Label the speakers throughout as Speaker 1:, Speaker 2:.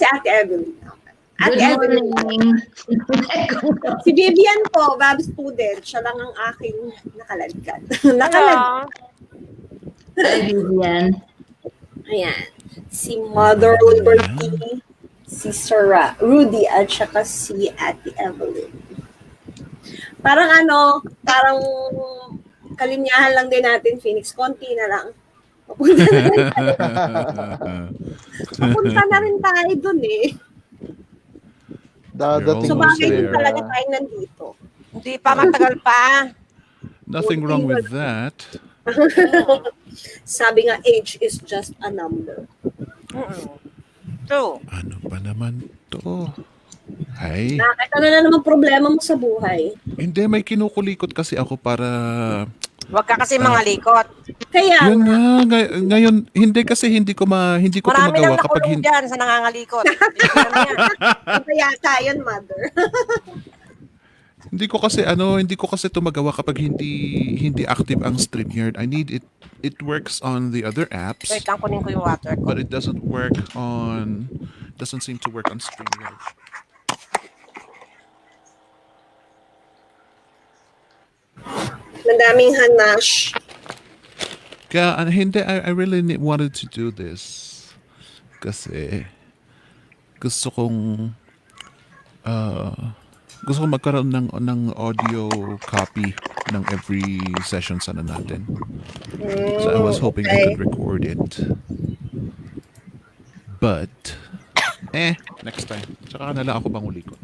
Speaker 1: Ate Evelyn. Ate
Speaker 2: Good
Speaker 1: Evelyn.
Speaker 2: morning.
Speaker 1: Si Vivian po, Bab student. Siya lang ang aking nakaladkad.
Speaker 3: Hello.
Speaker 2: Hi, Vivian.
Speaker 1: Ayan. Si Mother Liberty, si Sarah, Rudy, at saka si Ate Evelyn. Parang parang kalinyahan lang din natin, Phoenix. Konti na lang. Papunta na rin tayo dun eh.
Speaker 4: Dadating
Speaker 1: So
Speaker 4: mo
Speaker 1: bakit
Speaker 4: sila.
Speaker 1: talaga tayo nandito?
Speaker 3: Hindi pa, matagal pa.
Speaker 5: Nothing wrong with that.
Speaker 1: Sabi nga, age is just a number.
Speaker 3: True.
Speaker 5: Ano ba naman to? Ay,
Speaker 1: Bakit ano na naman problema mo sa buhay?
Speaker 5: hindi, may kinukulikot kasi ako para...
Speaker 3: Huwag ka kasi mga likot.
Speaker 1: Kaya,
Speaker 5: Yun nga, ngayon, hindi kasi hindi ko to
Speaker 3: Marami nang
Speaker 5: magawa kapag
Speaker 3: nakulong dyan sa nangangalikot.
Speaker 1: ito yata yun, Mother.
Speaker 5: hindi ko kasi to magawa kapag hindi active ang StreamYard. I need it. It works on the other apps,
Speaker 3: Wait lang, kunin ko yung water ko.
Speaker 5: but it doesn't seem to work on StreamYard.
Speaker 1: Madaming hanash.
Speaker 5: Kaya hindi, I really wanted to do this kasi gusto kong magkaroon ng audio copy ng every session sana natin. So I was hoping I could record it. But next time. Tsaka na lang ako mangulikot.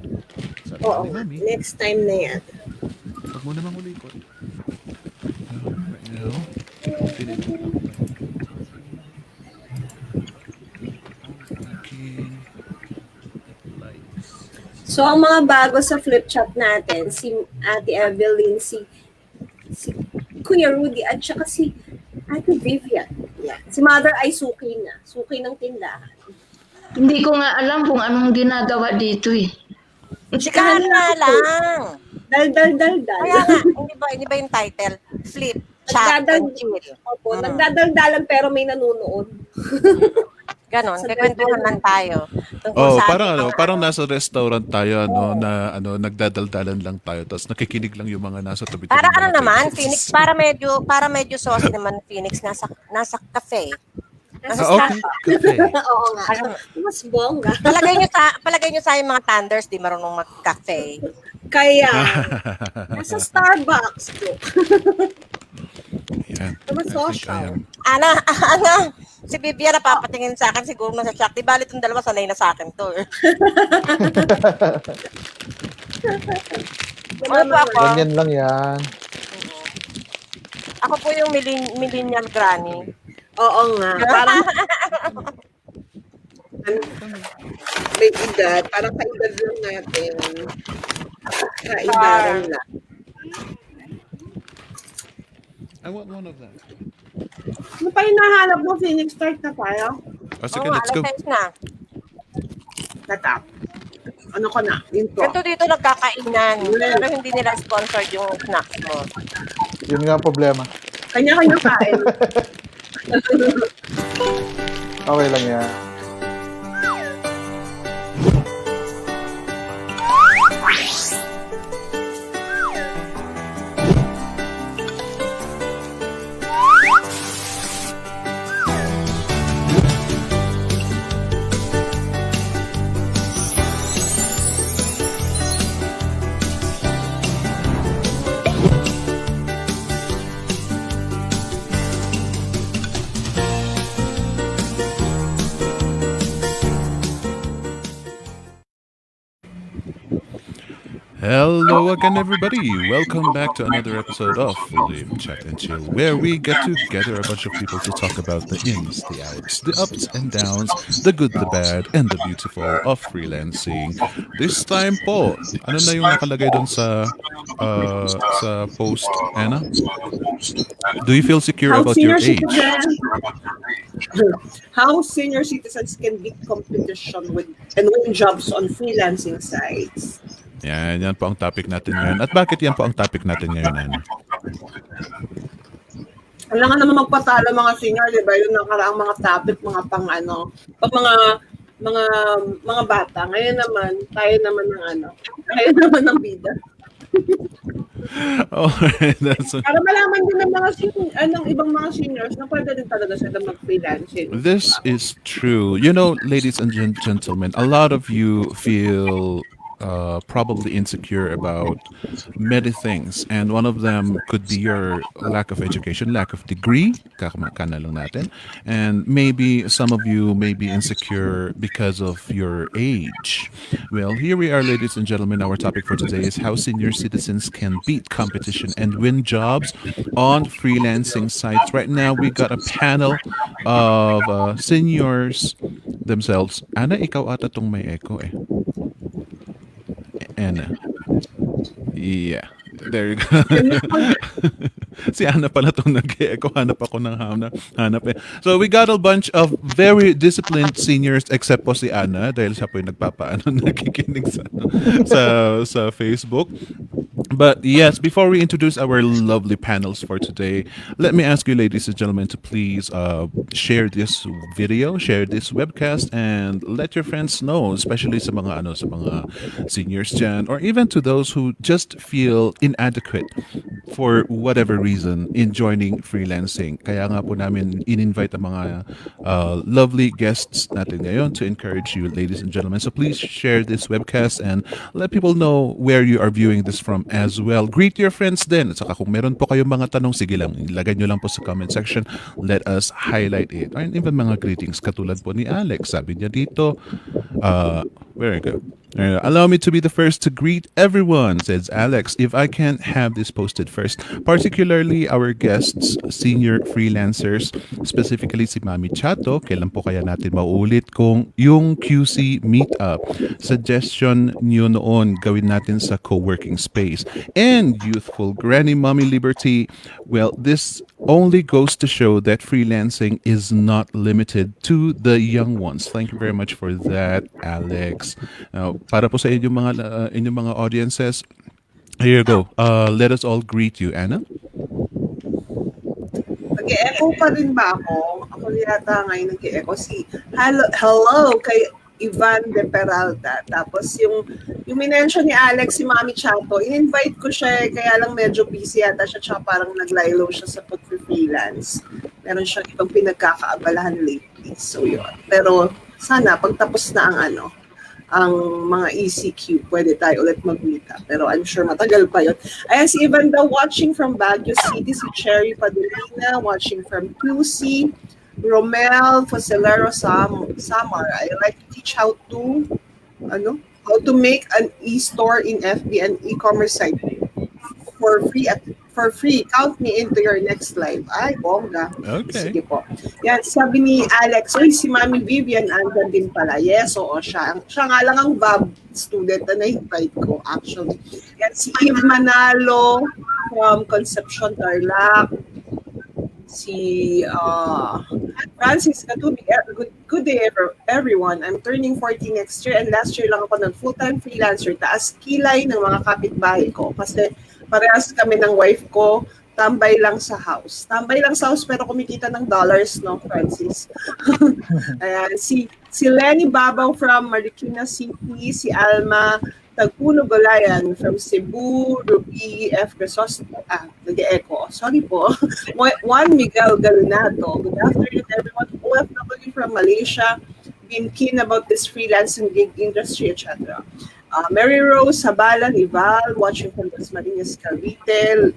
Speaker 5: Sabi
Speaker 1: Oo,
Speaker 5: ni Mami,
Speaker 1: next time na yan.
Speaker 5: wag mo na mangulikot. Right now, pinili ko lang. Aking lights.
Speaker 1: So, ang mga bago sa flip chat natin, si Ate Evelyn, si Kuya Rudy, at saka si Ate Vivian. Yeah. Si Mother ay suki na. Suki ng tindahan.
Speaker 2: Hindi ko nga alam kung anong ginagawa dito eh.
Speaker 3: Sikahan na lang.
Speaker 1: Dal.
Speaker 3: Kaya nga, hindi ba yung title? Flip, chat, and chill.
Speaker 1: Opo, nagdadaldalan pero may nanonood.
Speaker 3: Ganon, kagwentuhan lang tayo.
Speaker 5: Oh, parang nasa restaurant tayo na nagdadaldalan lang tayo tapos nakikinig lang yung mga nasa tabi.
Speaker 3: Para ano naman, Phoenix, para medyo saucy naman Phoenix, nasa cafe. Nasa
Speaker 5: Okay. Okay.
Speaker 1: Oo nga. Mas bongga.
Speaker 3: Palagay nyo sa yung mga thunders, di marunong mag-cafe.
Speaker 1: Kaya, nasa Starbucks po.
Speaker 5: Yan.
Speaker 1: Naman
Speaker 5: I think
Speaker 1: social.
Speaker 3: Ana, si Vivian napapatingin sa akin, siguro nasa shock. Di bali itong dalawa, sanay na sa akin to. Ano po ako?
Speaker 4: Ganyan lang yan.
Speaker 3: Ako po yung millennial granny.
Speaker 1: Oo nga. Parang, may edad. Parang kaedad lang natin. Kaedaran lang.
Speaker 5: I want one of that.
Speaker 1: Ano pa yung nahanap mo, Phoenix? Start na tayo?
Speaker 5: Sige, let's go.
Speaker 3: Alas 6 na.
Speaker 1: Tatap. Ano ka na? Intro.
Speaker 3: Ganito dito nagkakainan. Pero hindi nila sponsored yung snacks mo.
Speaker 4: Yun nga ang problema.
Speaker 1: Kanya-kanya kain.
Speaker 4: Okay lang yan.
Speaker 5: Hello again, everybody. Welcome back to another episode of Live, Chat, and Chill, where we get to gather a bunch of people to talk about the ins, the outs, the ups and downs, the good, the bad, and the beautiful of freelancing. This time po, ano na yung nakalagay doon sa post, Anna? Do you feel secure about your age?
Speaker 1: How senior citizens can beat competition with and win jobs on freelancing sites.
Speaker 5: Yan po ang topic natin ngayon. At bakit yan po ang topic natin ngayon, Anna?
Speaker 1: Kailangan naman magpatalo mga senior, di ba? Yung nakaraang mga topic, mga pang mga mga mga bata. Ngayon naman, tayo naman ng ano, tayo naman ng bida.
Speaker 5: Alright, that's
Speaker 1: Para malaman din ng mga ng ibang mga seniors na pwede din talaga sila mag-freelancing, di
Speaker 5: This
Speaker 1: ba?
Speaker 5: is true. You know, ladies and gentlemen, a lot of you feel probably insecure about many things, and one of them could be your lack of education, lack of degree, kana lang natin, and maybe some of you may be insecure because of your age. Well, here we are, ladies and gentlemen. Our topic for today is how senior citizens can beat competition and win jobs on freelancing sites. Right now, we got a panel of seniors themselves. Ana, ikaw ata tong may echo eh. Ana. Yeah. There you go.
Speaker 1: Yun yung
Speaker 5: Si Ana pala itong nag-echo. Hanap ako ng hanap eh. So we got a bunch of very disciplined seniors except po si Ana dahil siya po yung nagpapaano nakikinig sa Facebook. But yes, before we introduce our lovely panels for today, let me ask you, ladies and gentlemen, to please share this video, share this webcast, and let your friends know, especially sa mga seniors dyan, or even to those who just feel inadequate for whatever reason in joining freelancing. Kaya nga po namin in-invite ang mga lovely guests natin ngayon to encourage you, ladies and gentlemen. So please share this webcast and let people know where you are viewing this from as well. Greet your friends din. At saka kung meron po kayong mga tanong, sige lang, ilagay nyo lang po sa comment section. Let us highlight it. Or even mga greetings katulad po ni Alex. Sabi niya dito, very good. Allow me to be the first to greet everyone, says Alex. If I can't have this posted first, particularly our guests, senior freelancers, specifically si Mami Chato, kailan po kaya natin mauulit kung yung QC meetup, suggestion niyo noon gawin natin sa co-working space, and youthful Granny Mommy Liberty. Well, this only goes to show that freelancing is not limited to the young ones. Thank you very much for that, Alex. Now, para po sa inyong mga audiences, here you go. Let us all greet you, Anna.
Speaker 1: nag-echo pa rin ba ako? Ako yata ngayon nag-echo hello kay Ivan de Peralta. Tapos yung minention ni Alex, si Mami Chato, in-invite ko siya kaya lang medyo busy yata siya tsaka parang nag-lie-low siya sa pag-freelance. Meron siyang ibang pinagkakaabalahan lately. So yun. Pero sana pagtapos na ang mga ECQ, pwede tayo ulit mag-meet up. Pero I'm sure matagal pa yun. Ayan, si Ivan daw watching from Baguio City, si Cherry Padulina watching from QC, Romel Focelero Samar. I like to teach how to make an e-store in FB and e-commerce site for free. Count me into your next live. Ay, bongga.
Speaker 5: Okay.
Speaker 1: Sige po. Yan, sabi ni Alex, si Mami Vivian andun din pala. Yes, oo, siya nga lang ang VAB student na na-invite ko, actually. Yan, si Eve Manalo from Concepcion, Tarlac. Si Francis Katubig. Good day, everyone. I'm turning 40 next year and last year lang ako ng full-time freelancer. Taas kilay ng mga kapitbahay ko kasi parehas kami ng wife ko, tambay lang sa house. Tambay lang sa house pero kumikita ng dollars, no, Francis? Ayan, si Lenny Babaw from Marikina City, si Alma Tagpuno Golayan from Cebu, Ruby F. Crisostomo, nag-echo, sorry po. Juan Miguel Galinato. Good afternoon, everyone. OFW from Malaysia, been keen about this freelancing gig industry, etc. Mary Rose Habalan Ival, watching from Dasmariñas, Cavite.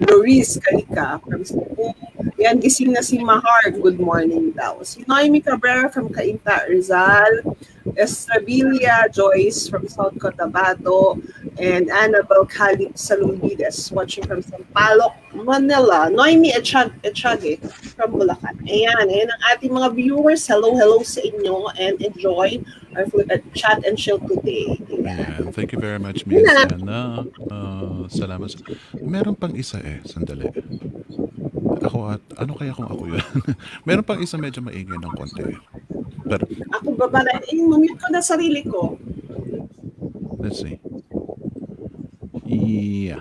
Speaker 1: Loris Kalika from Cebu. Yan, gising na si Mahar. Good morning daw. Si Noemi Cabrera from Cainta, Rizal. Estrabilia Joyce from South Cotabato. And Annabel Khalid Salumbides watching from Sampaloc, Manila. Noemi Echage from Bulacan. Ayan ang ating mga viewers. Hello sa inyo and enjoy our chat and chill today.
Speaker 5: Yeah, thank you very much, Miss Anna. Salamat. Meron pang isa sandali. Ano kaya kung ako yun? Meron pang isa medyo maingay ng konti. Pero,
Speaker 1: ako ba mute ko na sarili ko.
Speaker 5: let's see. Yeah.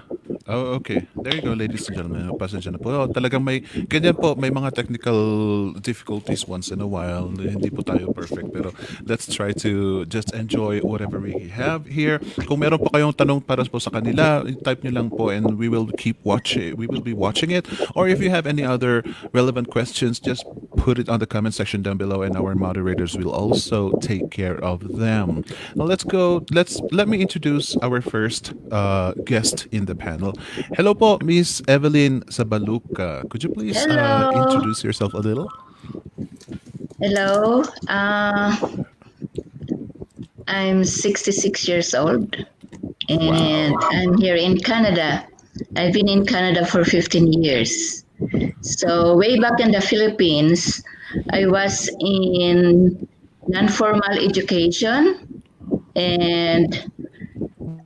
Speaker 5: Oh, okay. There you go, ladies and gentlemen. Pasensya na po. Oh, talagang may, ganyan po, may mga technical difficulties once in a while. Hindi po tayo perfect. Pero let's try to just enjoy whatever we have here. Kung meron po kayong tanong para po sa kanila, type nyo lang po and we will keep watching. We will be watching it. Or if you have any other relevant questions, just put it on the comment section down below and our moderators will also take care of them. Now let's go. Let me introduce our first guest in the panel. Hello po, Miss Evelyn Sabaluka. Could you please
Speaker 2: Hello.
Speaker 5: introduce yourself a little?
Speaker 2: Hello. I'm 66 years old and
Speaker 5: Wow.
Speaker 2: I'm here in Canada. I've been in Canada for 15 years. So, way back in the Philippines, I was in non formal education and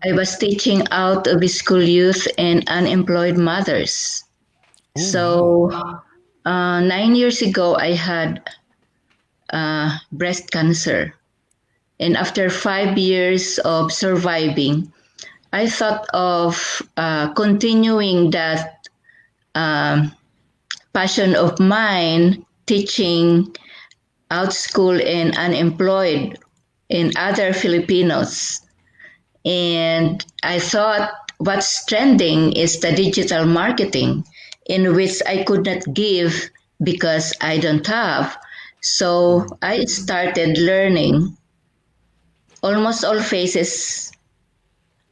Speaker 2: I was teaching out of school youth and unemployed mothers.
Speaker 5: Oh, wow.
Speaker 2: So, 9 years ago, I had breast cancer. And after 5 years of surviving, I thought of continuing that um, passion of mine, teaching out school and unemployed in other Filipinos. And I thought what's trending is the digital marketing, in which I could not give because I don't have. So I started learning almost all phases,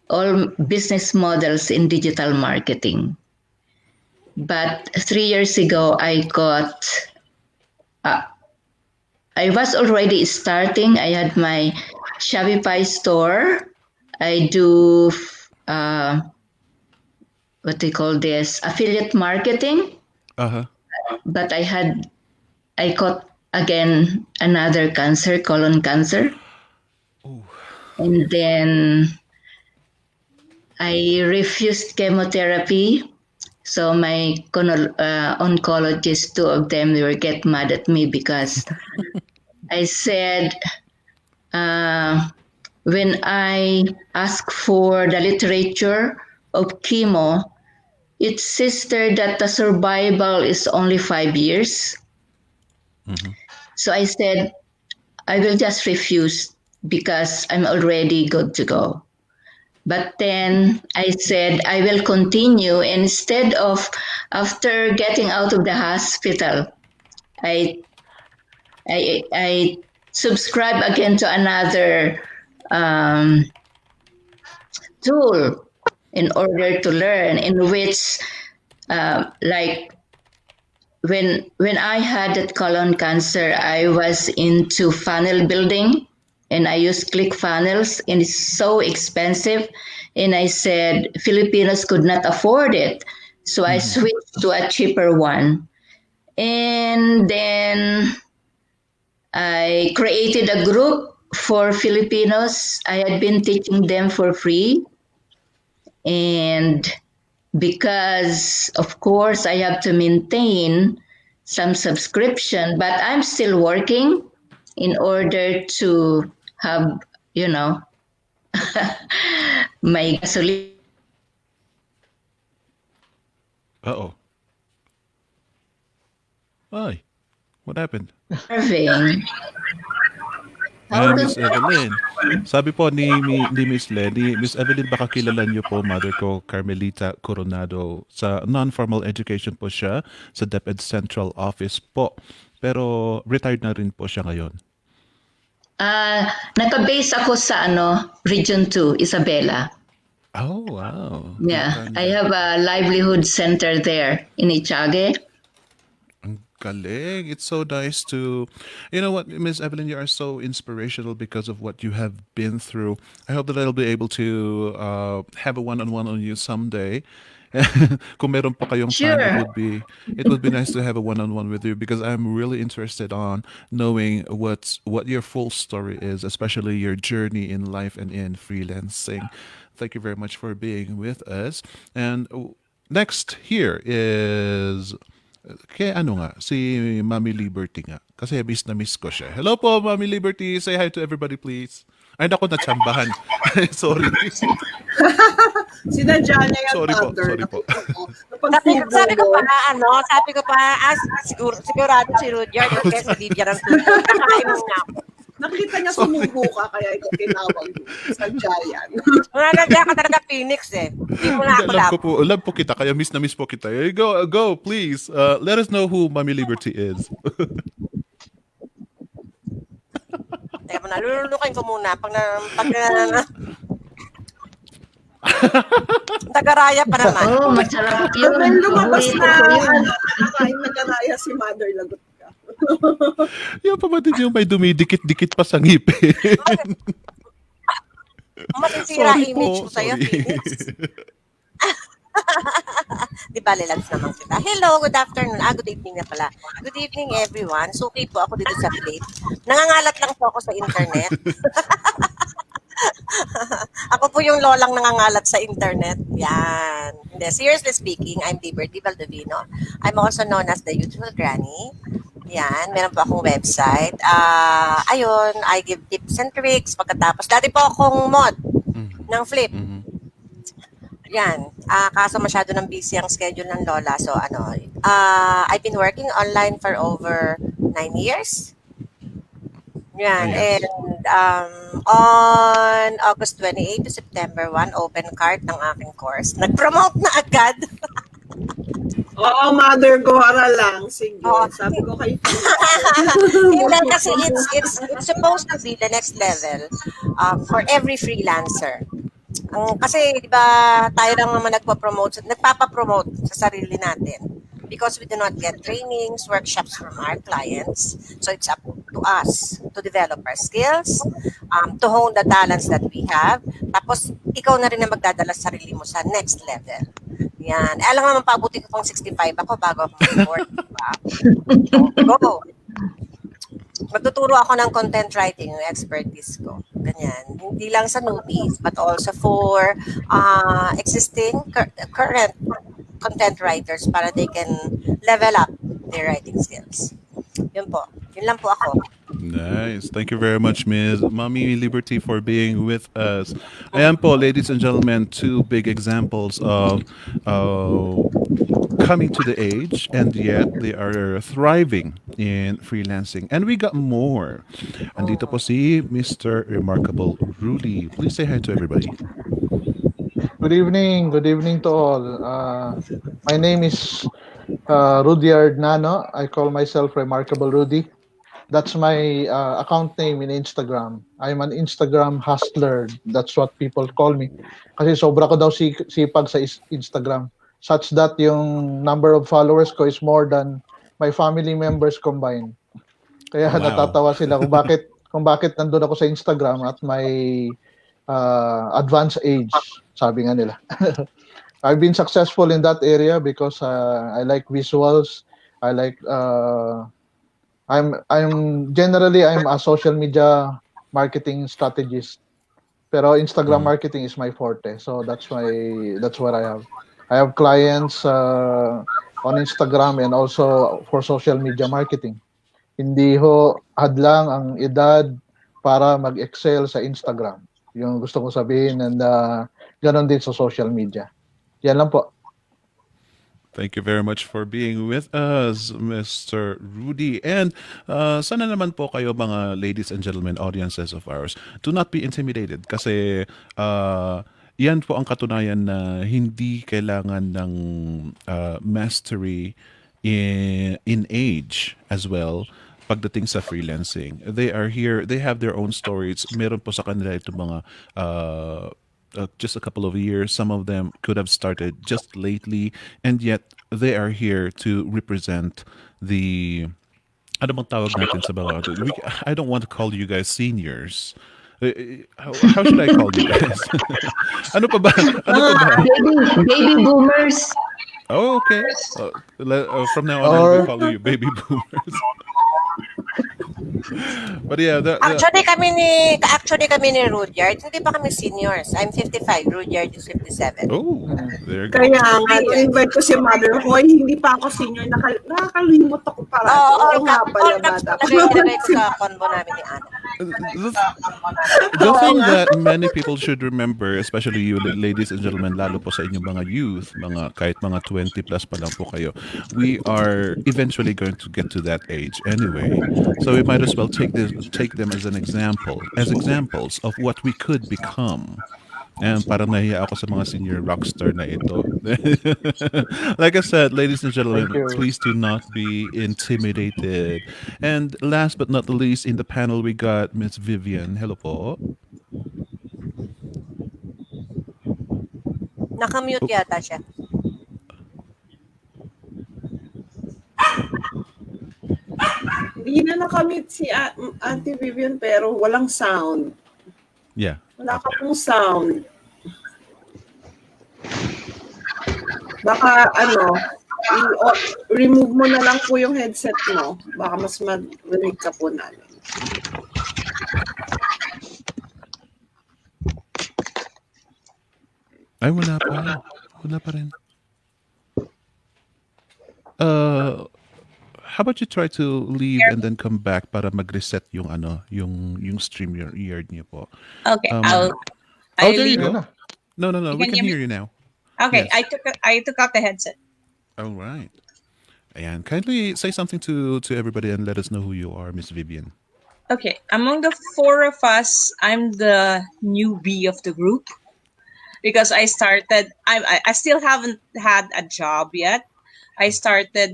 Speaker 2: all business models in digital marketing. But 3 years ago, I was already starting. I had my Shopify store. I do what they call this affiliate marketing,
Speaker 5: Uh-huh.
Speaker 2: but I caught again another cancer, colon cancer,
Speaker 5: Oh.
Speaker 2: and then I refused chemotherapy. So my oncologist, two of them, they were get mad at me because I said when I asked for the literature of chemo, it says there that the survival is only 5 years.
Speaker 5: Mhm.
Speaker 2: So I said I will just refuse because I'm already good to go. But then I said I will continue. Instead of after getting out of the hospital, I I subscribe again to another um, tool in order to learn. In which, like when I had that colon cancer, I was into funnel building, and I used click funnels, and it's so expensive. And I said Filipinos could not afford it, so I
Speaker 5: Mhm.
Speaker 2: switched to a cheaper one. And then I created a group for Filipinos. I had been teaching them for free. And because, of course, I have to maintain some subscription, but I'm still working in order to have, you know, my gasoline
Speaker 5: Uh-oh. Ay, what happened?
Speaker 2: serving. How to
Speaker 5: Miss Evelyn. Sabi po ni Miss Lenny, Miss Evelyn, baka kilala niyo po mother ko, Carmelita Coronado. Sa non-formal education po siya sa DepEd Central Office po. Pero retired na rin po siya ngayon.
Speaker 2: naka-base ako sa Region 2, Isabela.
Speaker 5: Oh, wow.
Speaker 2: Yeah, I have a livelihood center there in Ichage.
Speaker 5: Ang galing. It's so nice to, you know what, Miss Evelyn, you are so inspirational because of what you have been through. I hope that I'll be able to have a one-on-one on you someday. Kung meron pa kayong time,
Speaker 2: Sure.
Speaker 5: it would be nice to have a one-on-one with you because I'm really interested on knowing what your full story is, especially your journey in life and in freelancing. Thank you very much for being with us. And next here is kaya ano nga, si Mami Liberty nga. Kasi miss na miss ko siya. Hello po, Mami Liberty. Say hi to everybody, please. Ay, naku, natsambahan. Sorry.
Speaker 1: Sinadya niya yung
Speaker 5: Sorry po,
Speaker 1: thunder.
Speaker 5: sorry po.
Speaker 3: Sabi ko pa, sigurado si Rudyard, okay, si Lydia ng tuto. Kakain mo nga.
Speaker 1: Nakita niya sumubo ka, kaya ikaw tinawag mo. Sadya yan.
Speaker 3: Nangadya ka talaga, Phoenix eh. Hindi mo na ako
Speaker 5: Love po kita, kaya miss na miss po kita. Go, please. Let us know who Mommy Liberty is.
Speaker 3: Teka mo na, lululukin ko muna. Tagaraya pa naman.
Speaker 2: Oh, masarap yun.
Speaker 1: Nung lumabas
Speaker 2: Paborito
Speaker 1: na,
Speaker 2: ko yun.
Speaker 1: nakain na karaya si Mother, lagot ka.
Speaker 5: Yung pamatid yung may dumidikit-dikit pa sa ngipin.
Speaker 3: Masisira
Speaker 5: Sorry
Speaker 3: image
Speaker 5: po,
Speaker 3: ko sa'yo,
Speaker 5: sorry.
Speaker 3: Phoenix. Di ba, lilags naman kita. Hello, good afternoon. Good evening na pala. Good evening, everyone. Suki po ako dito sa Philippines. Nangangalat lang po ako sa internet. Ako po yung lolang nangangalat sa internet. Yan. Hindi, seriously speaking, I'm Liberty Valdovino. I'm also known as the Youthful Granny. Yan, meron po akong website. Ayun, I give tips and tricks. Pagkatapos, dati po akong mod ng Flip. Yan. Kaso masyado ng busy ang schedule ng lola. So, I've been working online for over 9 years. Yan.
Speaker 5: Yes.
Speaker 3: And on August 28 to September 1, open cart ng aking course. Nag-promote na agad.
Speaker 1: Oo, Mother, gora lang. Sige,
Speaker 3: Oo.
Speaker 1: sabi ko kay
Speaker 3: Hindi, kasi it's supposed to be the next level for every freelancer. Kasi, di ba, tayo lang naman nagpapapromote sa sarili natin. Because we do not get trainings, workshops from our clients. So it's up to us to develop our skills, to hone the talents that we have. Tapos, ikaw na rin na magdadala sa sarili mo sa next level. Yan. Alam nga naman, paabuti ko pang 65 ako bago ako mag-work. Diba? So, go. Magtuturo ako ng content writing, yung expertise ko. Ganyan. Hindi lang sa newbies, but also for existing, current content writers para they can level up their writing skills. Yun po. Yun lang po ako.
Speaker 5: Nice. Thank you very much, Ms. Mommy Liberty, for being with us. Ayan po, ladies and gentlemen, two big examples of coming to the age, and yet they are thriving in freelancing. And we got more. Andito po si Mr. Remarkable Rudy. Please say hi to everybody.
Speaker 4: Good evening to all. My name is Rudyard Nano. I call myself Remarkable Rudy. That's my account name in Instagram. I'm an Instagram hustler. That's what people call me. Kasi sobra ko daw sipag sa Instagram. Such that yung number of followers ko is more than my family members combined. Kaya
Speaker 5: Wow.
Speaker 4: natatawa sila kung bakit nandun ako sa Instagram at my advanced age, sabi nga nila. I've been successful in that area because I like visuals. I like I'm a social media marketing strategist. Pero Instagram marketing is my forte. So that's what I have. I have clients on Instagram and also for social media marketing. Hindi ho hadlang ang edad para mag-excel sa Instagram. Yung gusto ko sabihin, and ganon din sa social media. Yan lang po.
Speaker 5: Thank you very much for being with us, Mr. Rudy. And sana naman po kayo mga ladies and gentlemen, audiences of ours, do not be intimidated kasi yan po ang katunayan na hindi kailangan ng mastery in age as well pagdating sa freelancing. They are here, they have their own stories. Meron po sa kanila itong mga just a couple of years. Some of them could have started just lately, and yet they are here to represent the. Ano bang tawag natin sa mga? I don't want to call you guys seniors. How should I call you guys? Ano pa ba?
Speaker 2: Baby boomers.
Speaker 5: Oh, okay. From now on, I will call you baby boomers. But yeah,
Speaker 3: Actually kami ni Rudyard, hindi pa kami seniors. I'm 55, Rudyard is 57.
Speaker 5: oh, there you go.
Speaker 1: Kaya nga, invite ko si Mother. Hoy, hindi pa ako senior. Nakakalimot ako para.
Speaker 3: Oo,
Speaker 1: nga pala,
Speaker 3: all caps
Speaker 1: bata.
Speaker 3: talaga yung nilagay ko sa convo namin ni Ana.
Speaker 5: The thing that many people should remember, especially you ladies and gentlemen, lalo po sa inyong mga youth, kahit mga 20 plus pa lang po kayo, we are eventually going to get to that age anyway. So we might as well take them as an example, as examples of what we could become. And parang nahiya ako sa mga senior rockstar na ito. Like I said, ladies and
Speaker 4: Thank
Speaker 5: gentlemen,
Speaker 4: you.
Speaker 5: please do not be intimidated. And last but not the least, in the panel, we got Miss Vivian. Hello po.
Speaker 3: Nakamute
Speaker 5: Oh,
Speaker 3: yata siya.
Speaker 1: Hindi na nakamit si Auntie Vivian pero walang sound.
Speaker 5: yeah.
Speaker 1: Wala ka pong sound. Baka remove mo na lang po yung headset mo. Baka mas marinig ka po namin.
Speaker 5: Ay, wala pa. Wala pa rin. How about you try to leave and then come back para mag-reset yung yung stream yard niyo po.
Speaker 6: Okay,
Speaker 5: Um,
Speaker 6: I'll
Speaker 5: there you
Speaker 6: leave.
Speaker 5: go. No.
Speaker 6: You
Speaker 5: We
Speaker 6: can
Speaker 5: can
Speaker 6: hear
Speaker 5: hear
Speaker 6: me?
Speaker 5: you now.
Speaker 6: Okay,
Speaker 5: Yes.
Speaker 6: I took out the headset.
Speaker 5: All right. And kindly say something to everybody and let us know who you are, Miss Vivian.
Speaker 6: Okay, among the four of us, I'm the newbie of the group because I started. I still haven't had a job yet. I started the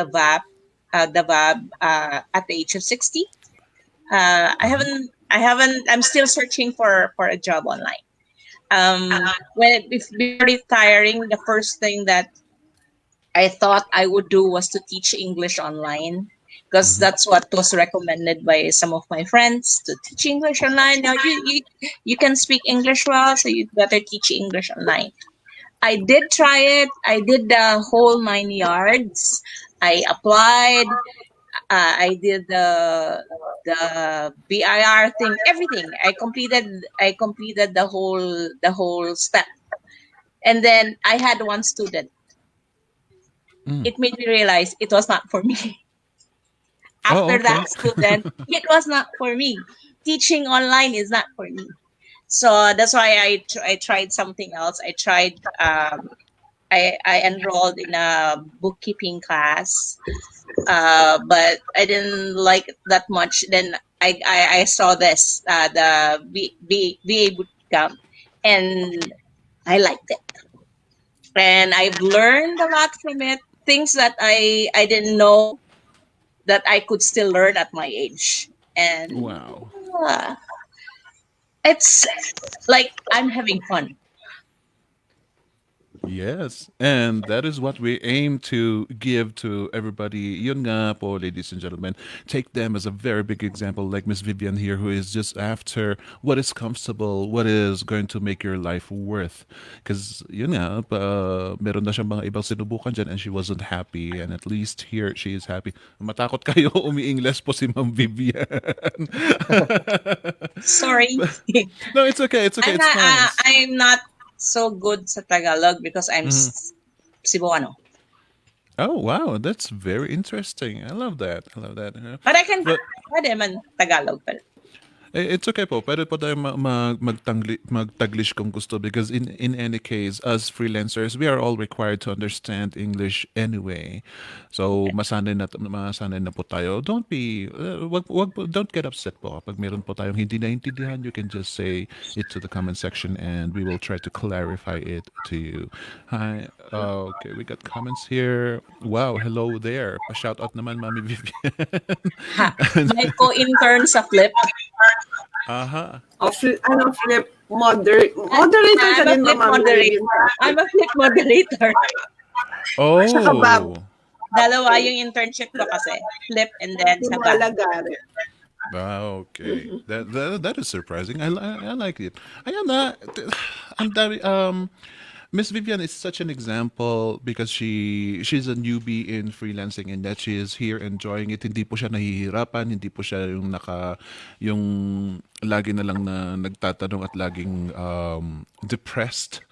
Speaker 6: VAP at the age of 60. I haven't. I'm still searching for a job online. Before retiring, the first thing that I thought I would do was to teach English online because
Speaker 5: Mhm.
Speaker 6: that's what was recommended by some of my friends to teach English online. Now you can speak English well, so you better teach English online. I did try it. I did the whole 9 yards. I applied. I did the BIR thing, everything. I completed the whole step. And then I had one student. It made me realize it was not for me.
Speaker 5: Oh,
Speaker 6: After
Speaker 5: okay.
Speaker 6: that student, it was not for me. Teaching online is not for me. So that's why I tried something else. I enrolled in a bookkeeping class, but I didn't like it that much. Then I saw this the BA bootcamp, and I liked it, and I've learned a lot from it. Things that I didn't know that I could still learn at my age, and
Speaker 5: Wow.
Speaker 6: it's like I'm having fun.
Speaker 5: Yes, and that is what we aim to give to everybody. Yun nga po, ladies and gentlemen, take them as a very big example, like Miss Vivian here, who is just after what is comfortable, what is going to make your life worth. Because yun nga, meron na siyang mga ibang sinubukan dyan and she wasn't happy, and at least here she is happy. Matakot kayo, umi-Ingles po si Ma'am Vivian.
Speaker 6: Sorry.
Speaker 5: No, it's okay. It's okay. It's fine.
Speaker 6: I'm not so good sa Tagalog because I'm Cebuano.
Speaker 5: Oh wow, that's very interesting. I love that. I love that.
Speaker 6: But I can
Speaker 5: But
Speaker 6: pwede man Tagalog. But
Speaker 5: it's okay po. Pwede po tayo magtaglish kung gusto because in any case, as freelancers, we are all required to understand English anyway. So masanay na po tayo. Don't be don't get upset po. Pag meron po tayong hindi naintindihan, you can just say it to the comment section and we will try to clarify it to you. Hi. Okay, we got comments here. Wow, hello there. Pa-shout out naman, Mami Vivian.
Speaker 6: may co-intern sa Flip.
Speaker 5: Aha.
Speaker 1: Flip moderator ka
Speaker 6: I'm a
Speaker 1: din,
Speaker 6: Flip
Speaker 1: Ma'am
Speaker 6: moderator.
Speaker 1: Vivian.
Speaker 6: I'm a Flip moderator.
Speaker 1: Saka Bob.
Speaker 5: Oh.
Speaker 6: Dalawa yung internship ko kasi. Flip and then sa Bab.
Speaker 1: Lumalagari.
Speaker 5: Okay. That is surprising. I like it. Ayan na. Ang dami, Miss Vivian is such an example because she's a newbie in freelancing and that she is here enjoying it. Hindi po siya nahihirapan, hindi po siya yung lagi na lang na nagtatanong at laging depressed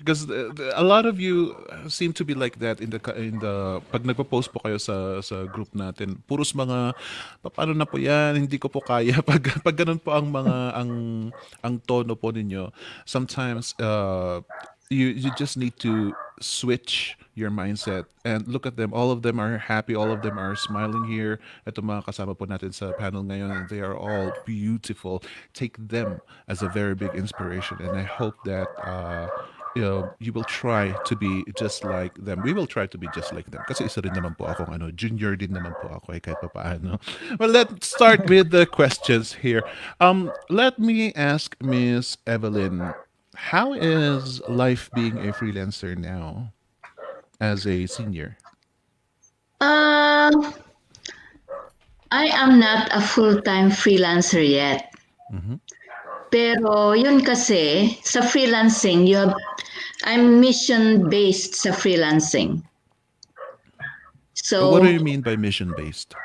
Speaker 5: Because a lot of you seem to be like that in the pag nagpo-post po kayo sa group natin. Puros mga paano na po 'yan, hindi ko po kaya pag ganun po ang mga ang tono po ninyo. Sometimes you just need to switch your mindset and look at them. All of them are happy. All of them are smiling here. Ito mga kasama po natin sa panel ngayon. They are all beautiful. Take them as a very big inspiration. And I hope that you will try to be just like them. We will try to be just like them. Kasi isa rin naman po akong junior din naman po ako kahit pa paano. Well, let's start with the questions here. Let me ask Miss Evelyn, how is life being a freelancer now as a senior?
Speaker 2: Uh, I am not a full-time freelancer yet.
Speaker 5: Mhm.
Speaker 2: Pero yun kasi, sa freelancing, I'm mission-based sa freelancing.
Speaker 5: What do
Speaker 2: So,
Speaker 5: you mean by mission based?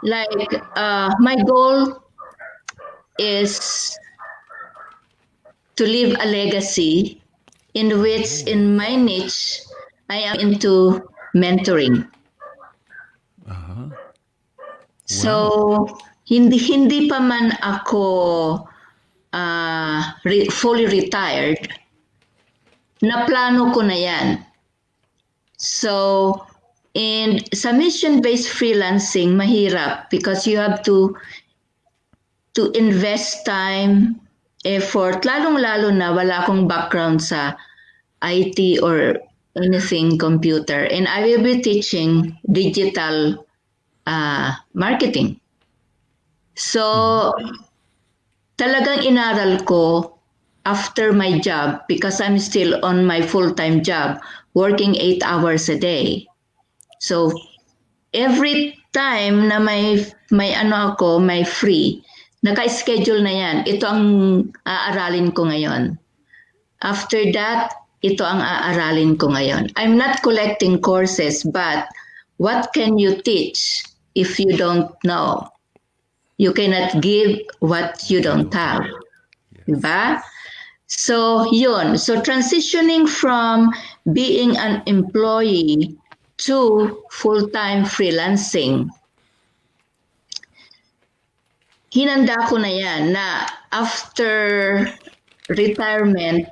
Speaker 2: like, my goal is to leave a legacy in which, in my niche, I am into mentoring.
Speaker 5: Uh-huh.
Speaker 2: So, hindi pa man ako fully retired, naplano ko na yan. So, sa mission-based freelancing, mahirap because you have to invest time, effort, lalong-lalo na wala akong background sa IT or anything computer. And I will be teaching digital marketing. So, talagang inaral ko after my job because I'm still on my full-time job, working 8 hours a day. So, every time na may free, naka-schedule na yan. Ito ang aaralin ko ngayon. After that, ito ang aaralin ko ngayon. I'm not collecting courses, but what can you teach if you don't know? You cannot give what you don't have. Diba? So, yun. So, transitioning from being an employee to full-time freelancing, hinanda ko na yan na after retirement,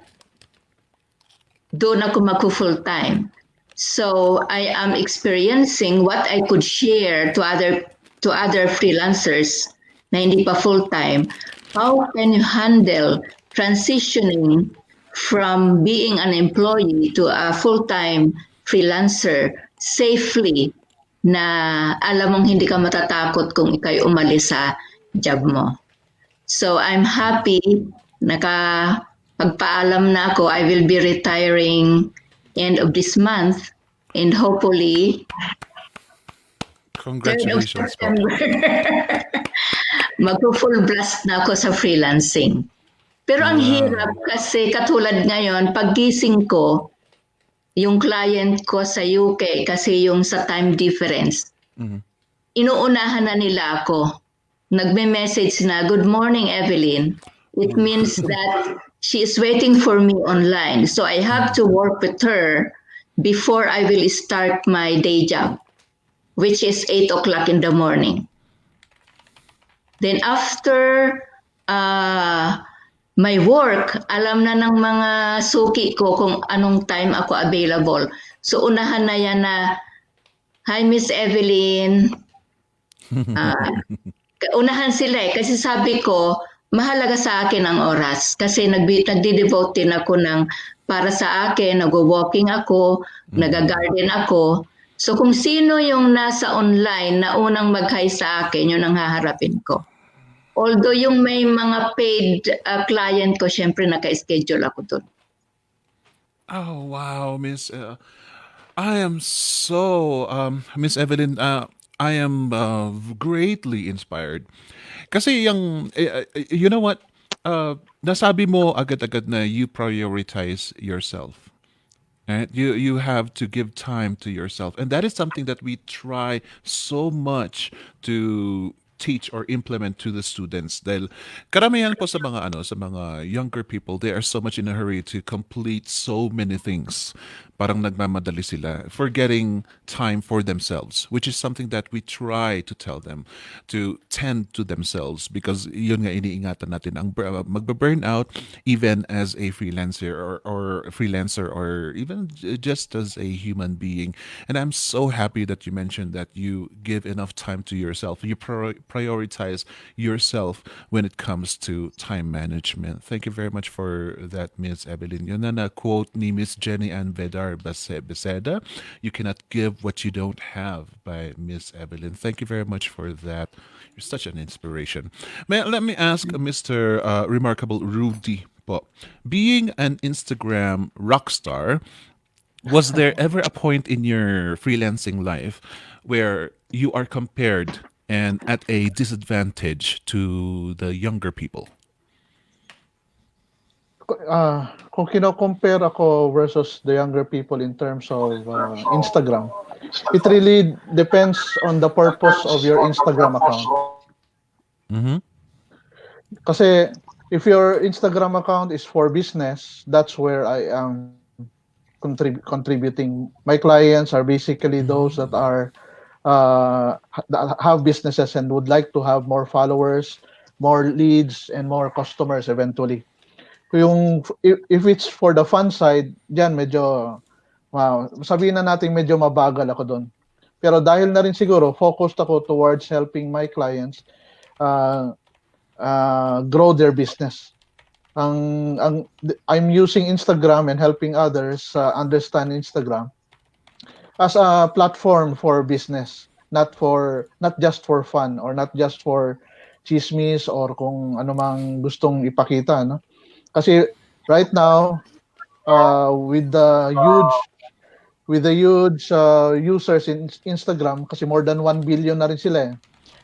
Speaker 2: doon ako mag-full-time. So, I am experiencing what I could share to other freelancers na hindi pa full-time. How can you handle transitioning from being an employee to a full-time freelancer safely na alam mong hindi ka matatakot kung ikay umalis sa job mo. So I'm happy, nakapagpaalam na ako, I will be retiring end of this month and hopefully
Speaker 5: Congratulations po.
Speaker 2: mag-full blast na ako sa freelancing. Pero ang hirap kasi katulad ngayon, paggising ko, yung client ko sa UK kasi yung sa time difference, inuunahan na nila ako. Nagme-message na, "Good morning, Evelyn." It means that she is waiting for me online. So I have to work with her before I will start my day job, which is 8 o'clock in the morning. Then after my work, alam na ng mga suki ko kung anong time ako available. So unahan na yan na, "Hi, Miss Evelyn." Unahan sila kasi sabi ko, mahalaga sa akin ang oras kasi nagdi-devote din ako ng para sa akin, nag-walking ako, nag-garden ako. So kung sino yung nasa online na unang mag-hi sa akin, yun ang haharapin ko. Although yung may mga paid client ko, syempre naka-schedule ako doon.
Speaker 5: Oh wow, Miss I am so Miss Evelyn, I am greatly inspired. Kasi you know what? Nasabi mo agad-agad na you prioritize yourself. Right? You have to give time to yourself, and that is something that we try so much teach or implement to the students? Dahil karamihan po sa mga younger people, they are so much in a hurry to complete so many things. Parang nagmamadali sila, forgetting time for themselves, which is something that we try to tell them to tend to themselves, because yun nga iniingatan natin ang magba-burnout even as a freelancer, or freelancer, or even just as a human being. And I'm so happy that you mentioned that you give enough time to yourself. You prioritize yourself when it comes to time management. Thank you very much for that, Miss Evelyn. Yun na quote ni Miss Jenny Ann Vedar Beseda, "You cannot give what you don't have," by Miss Evelyn. Thank you very much for that. You're such an inspiration. Let me ask Mr. Remarkable Rudy po. Being an Instagram rock star, was there ever a point in your freelancing life where you are compared and at a disadvantage to the younger people?
Speaker 4: Kung kino-compare ako versus the younger people in terms of Instagram, it really depends on the purpose of your Instagram account.
Speaker 5: Mm-hmm.
Speaker 4: Kasi if your Instagram account is for business, that's where I am contributing. My clients are basically those that are that have businesses and would like to have more followers, more leads, and more customers eventually. Yung if it's for the fun side, diyan medyo sabihin na natin medyo mabagal ako doon. Pero dahil na rin siguro focused ako towards helping my clients grow their business. I'm using Instagram and helping others understand Instagram as a platform for business, not just for fun, or not just for chismis or kung ano mang gustong ipakita, no? Kasi right now, with the huge users in Instagram, kasi more than 1 billion na rin sila eh.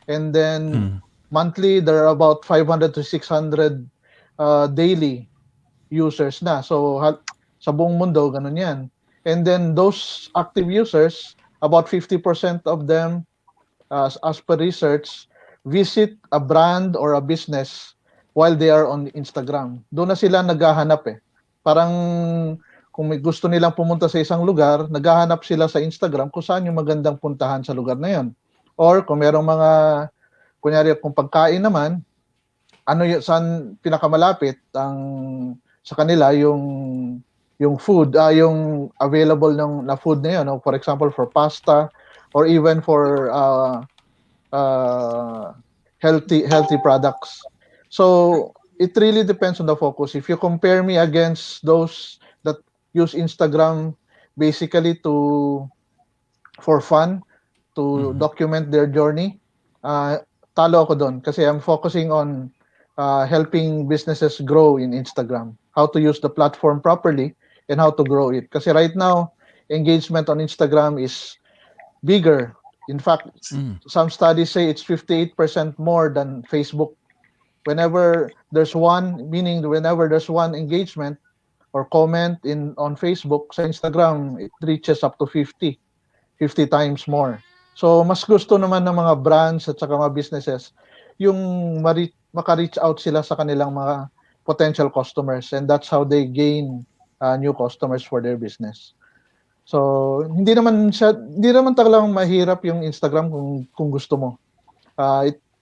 Speaker 4: And then monthly there are about 500 to 600 daily users na. So sa buong mundo ganun 'yan. And then those active users, about 50% of them, as per research, visit a brand or a business while they are on Instagram. Doon na sila naghahanap eh. Parang kung may gusto nilang pumunta sa isang lugar, naghahanap sila sa Instagram kung saan yung magandang puntahan sa lugar na yon. Or kung merong mga, kunyari kung pagkain naman, ano yung saan pinakamalapit sa kanila yung food, yung available na food na yun, no? For example, for pasta, or even for healthy products. So it really depends on the focus. If you compare me against those that use Instagram basically for fun, to document their journey, talo ako doon kasi I'm focusing on helping businesses grow in Instagram, how to use the platform properly and how to grow it. Kasi right now, engagement on Instagram is bigger. In fact, some studies say it's 58% more than Facebook. Whenever there's one engagement or comment on Facebook, sa Instagram, it reaches up to 50 times more. So, mas gusto naman ng mga brands at saka mga businesses yung maka-reach out sila sa kanilang mga potential customers, and that's how they gain new customers for their business. So, hindi naman talagang mahirap yung Instagram kung gusto mo.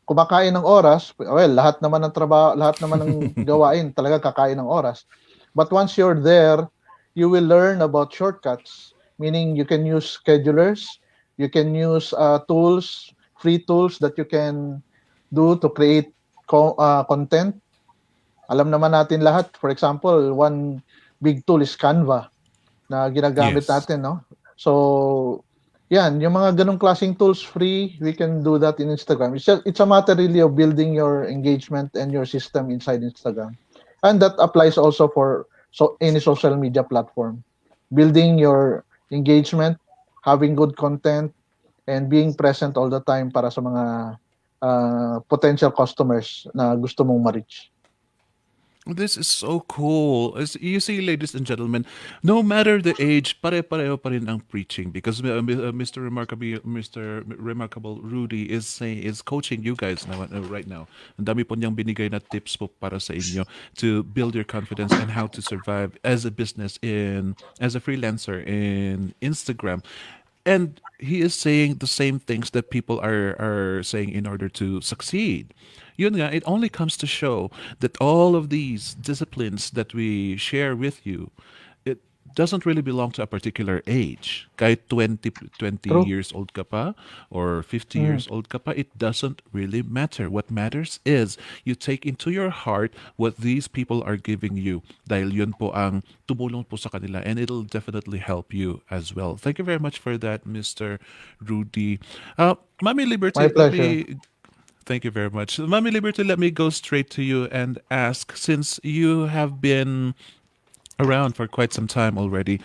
Speaker 4: Kumakain ng oras, well, lahat naman ng trabaho, lahat naman ng gawain talaga kakain ng oras. But once you're there, you will learn about shortcuts, meaning you can use schedulers, you can use tools, free tools that you can do to create content. Alam naman natin lahat, for example, one big tool is Canva na ginagamit natin, no? So, yan, yung mga ganong klaseng tools free, we can do that in Instagram. It's a matter really of building your engagement and your system inside Instagram. And that applies also for any social media platform. Building your engagement, having good content, and being present all the time para sa mga potential customers na gusto mong ma-reach.
Speaker 5: This is so cool. As you see, ladies and gentlemen, no matter the age, pare-pareho pa rin ang preaching because Mr. Remarkable Rudy is coaching you guys now right now. Ang dami po niyang binigay na tips po para sa inyo to build your confidence and how to survive as a business as a freelancer in Instagram. And he is saying the same things that people are saying in order to succeed. Yun nga, it only comes to show that all of these disciplines that we share with you, it doesn't really belong to a particular age. Kahit twenty
Speaker 4: True.
Speaker 5: years old ka pa or 50
Speaker 4: Mm.
Speaker 5: years old ka pa, it doesn't really matter. What matters is you take into your heart what these people are giving you. Dahil yun po ang tumulong po sa kanila and it'll definitely help you as well. Thank you very much for that, Mr. Rudy. Mami
Speaker 4: My
Speaker 5: Liberty, let
Speaker 4: pleasure.
Speaker 5: me thank you very much. Mami Liberty, let me go straight to you and ask, since you have been around for quite some time already,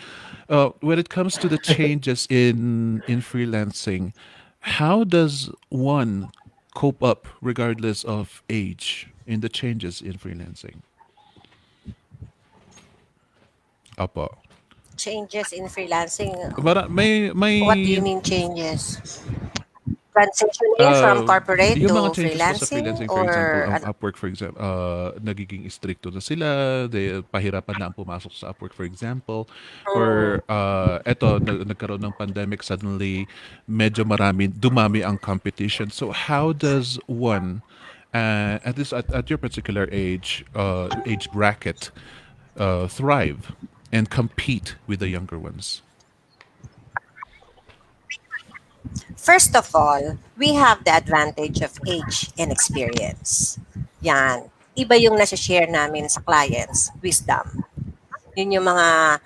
Speaker 5: when it comes to the changes in freelancing, how does one cope up regardless of age in the changes in freelancing? Apo.
Speaker 3: Changes in freelancing. What do you
Speaker 5: May
Speaker 3: mean changes? Transitioning from corporate
Speaker 5: yung mga
Speaker 3: to
Speaker 5: changes po sa
Speaker 3: freelancing
Speaker 5: freelancing, for example,
Speaker 3: or
Speaker 5: ang
Speaker 3: ano?
Speaker 5: Upwork, for example, nagiging stricto na sila, pahirapan na ang pumasok sa Upwork, for example,
Speaker 3: Mm.
Speaker 5: or eto, nagkaroon ng pandemic, suddenly, medyo dumami ang competition. So how does one, at your particular age bracket, thrive and compete with the younger ones?
Speaker 3: First of all, we have the advantage of age and experience. Yan. Iba yung nasa-share namin sa clients, wisdom. Yun yung mga,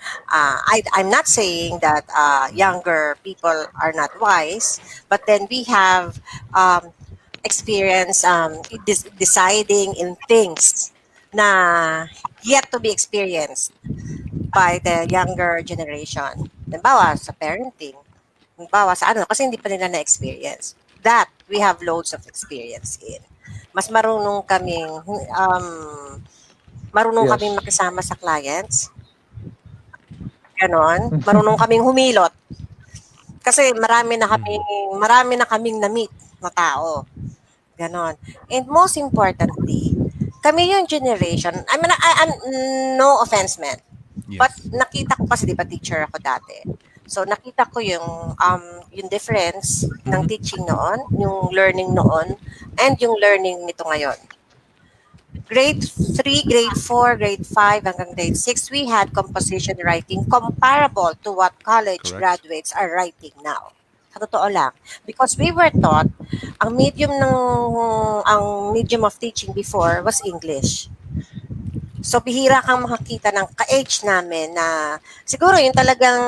Speaker 3: I'm not saying that younger people are not wise, but then we have experience deciding in things na yet to be experienced by the younger generation. Halimbawa, sa parenting. Halimbawa, sa ano, kasi hindi pa nila na-experience. That, we have loads of experience in. Mas marunong kaming
Speaker 4: Yes.
Speaker 3: makisama sa clients. Ganon. Marunong kaming humilot. Kasi marami na kaming na-meet na tao. Ganon. And most importantly, kami yung generation, I'm no offense, man. But
Speaker 5: Yes.
Speaker 3: nakita ko kasi, di ba, teacher ako dati. So, nakita ko yung difference ng
Speaker 5: Mhm.
Speaker 3: teaching noon, yung learning noon, and yung learning nito ngayon. Grade 3, grade 4, grade 5, hanggang grade 6, we had composition writing comparable to what college
Speaker 5: Correct.
Speaker 3: graduates are writing now. Sa totoo lang. Because we were taught, ang medium of teaching before was English. So, bihira kang makakita ng ka-age namin na siguro yung talagang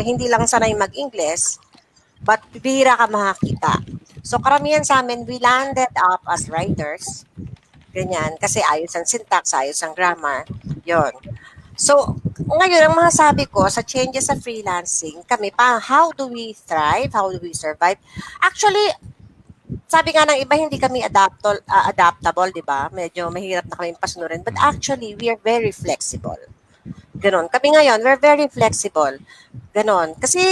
Speaker 3: hindi lang sanay mag-English, but bihira ka makakita. So, karamihan sa amin, we landed up as writers. Ganyan. Kasi ayos ang syntax, ayos ang grammar. Yon. So, ngayon, ang masasabi ko sa changes sa freelancing, kami pa, how do we thrive? How do we survive? Actually, sabi nga ng iba, hindi kami adaptable, di ba? Medyo mahirap na kami pasunurin. But actually, we are very flexible. Ganon. Kami ngayon, we're very flexible. Ganon. Kasi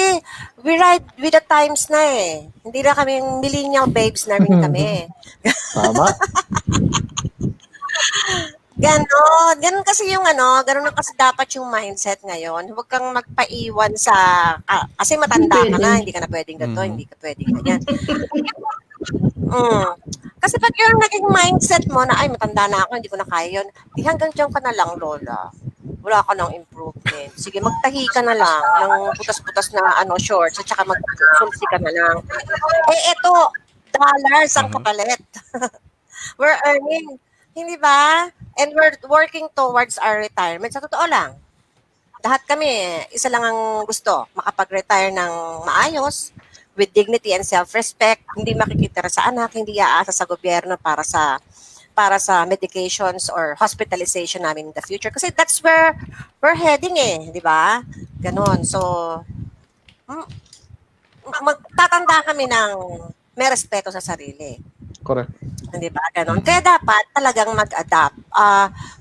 Speaker 3: we ride with the times na eh. Hindi na kami millennial babes na rin kami.
Speaker 4: Tama.
Speaker 3: Ganon. Ganon kasi yung ganon na kasi dapat yung mindset ngayon. Huwag kang magpaiwan sa, kasi matanda ka na, hindi ka na pwedeng ganito,
Speaker 5: Mhm.
Speaker 3: hindi ka pwedeng ganyan. Mm. Kasi pag yung naging mindset mo na, ay, matanda na ako, hindi ko na kaya yun, di hanggang dyan ka na lang, lola. Wala ka ng improvement. Sige, magtahi ka na lang ng butas-butas na shorts at saka magsulsi ka na lang. Eh, eto, dollars ang
Speaker 5: Uh-huh.
Speaker 3: kapalit. We're earning, hindi ba? And we're working towards our retirement. Sa totoo lang, lahat kami, isa lang ang gusto, makapag-retire ng maayos, with dignity and self-respect, hindi makikitira sa anak, hindi aasa sa gobyerno para sa medications or hospitalization namin in the future. Kasi that's where we're heading eh, di ba? Ganon. So, magtatanda kami ng may respeto sa sarili.
Speaker 4: Correct.
Speaker 3: Di ba? Ganon. Kaya dapat talagang mag-adapt.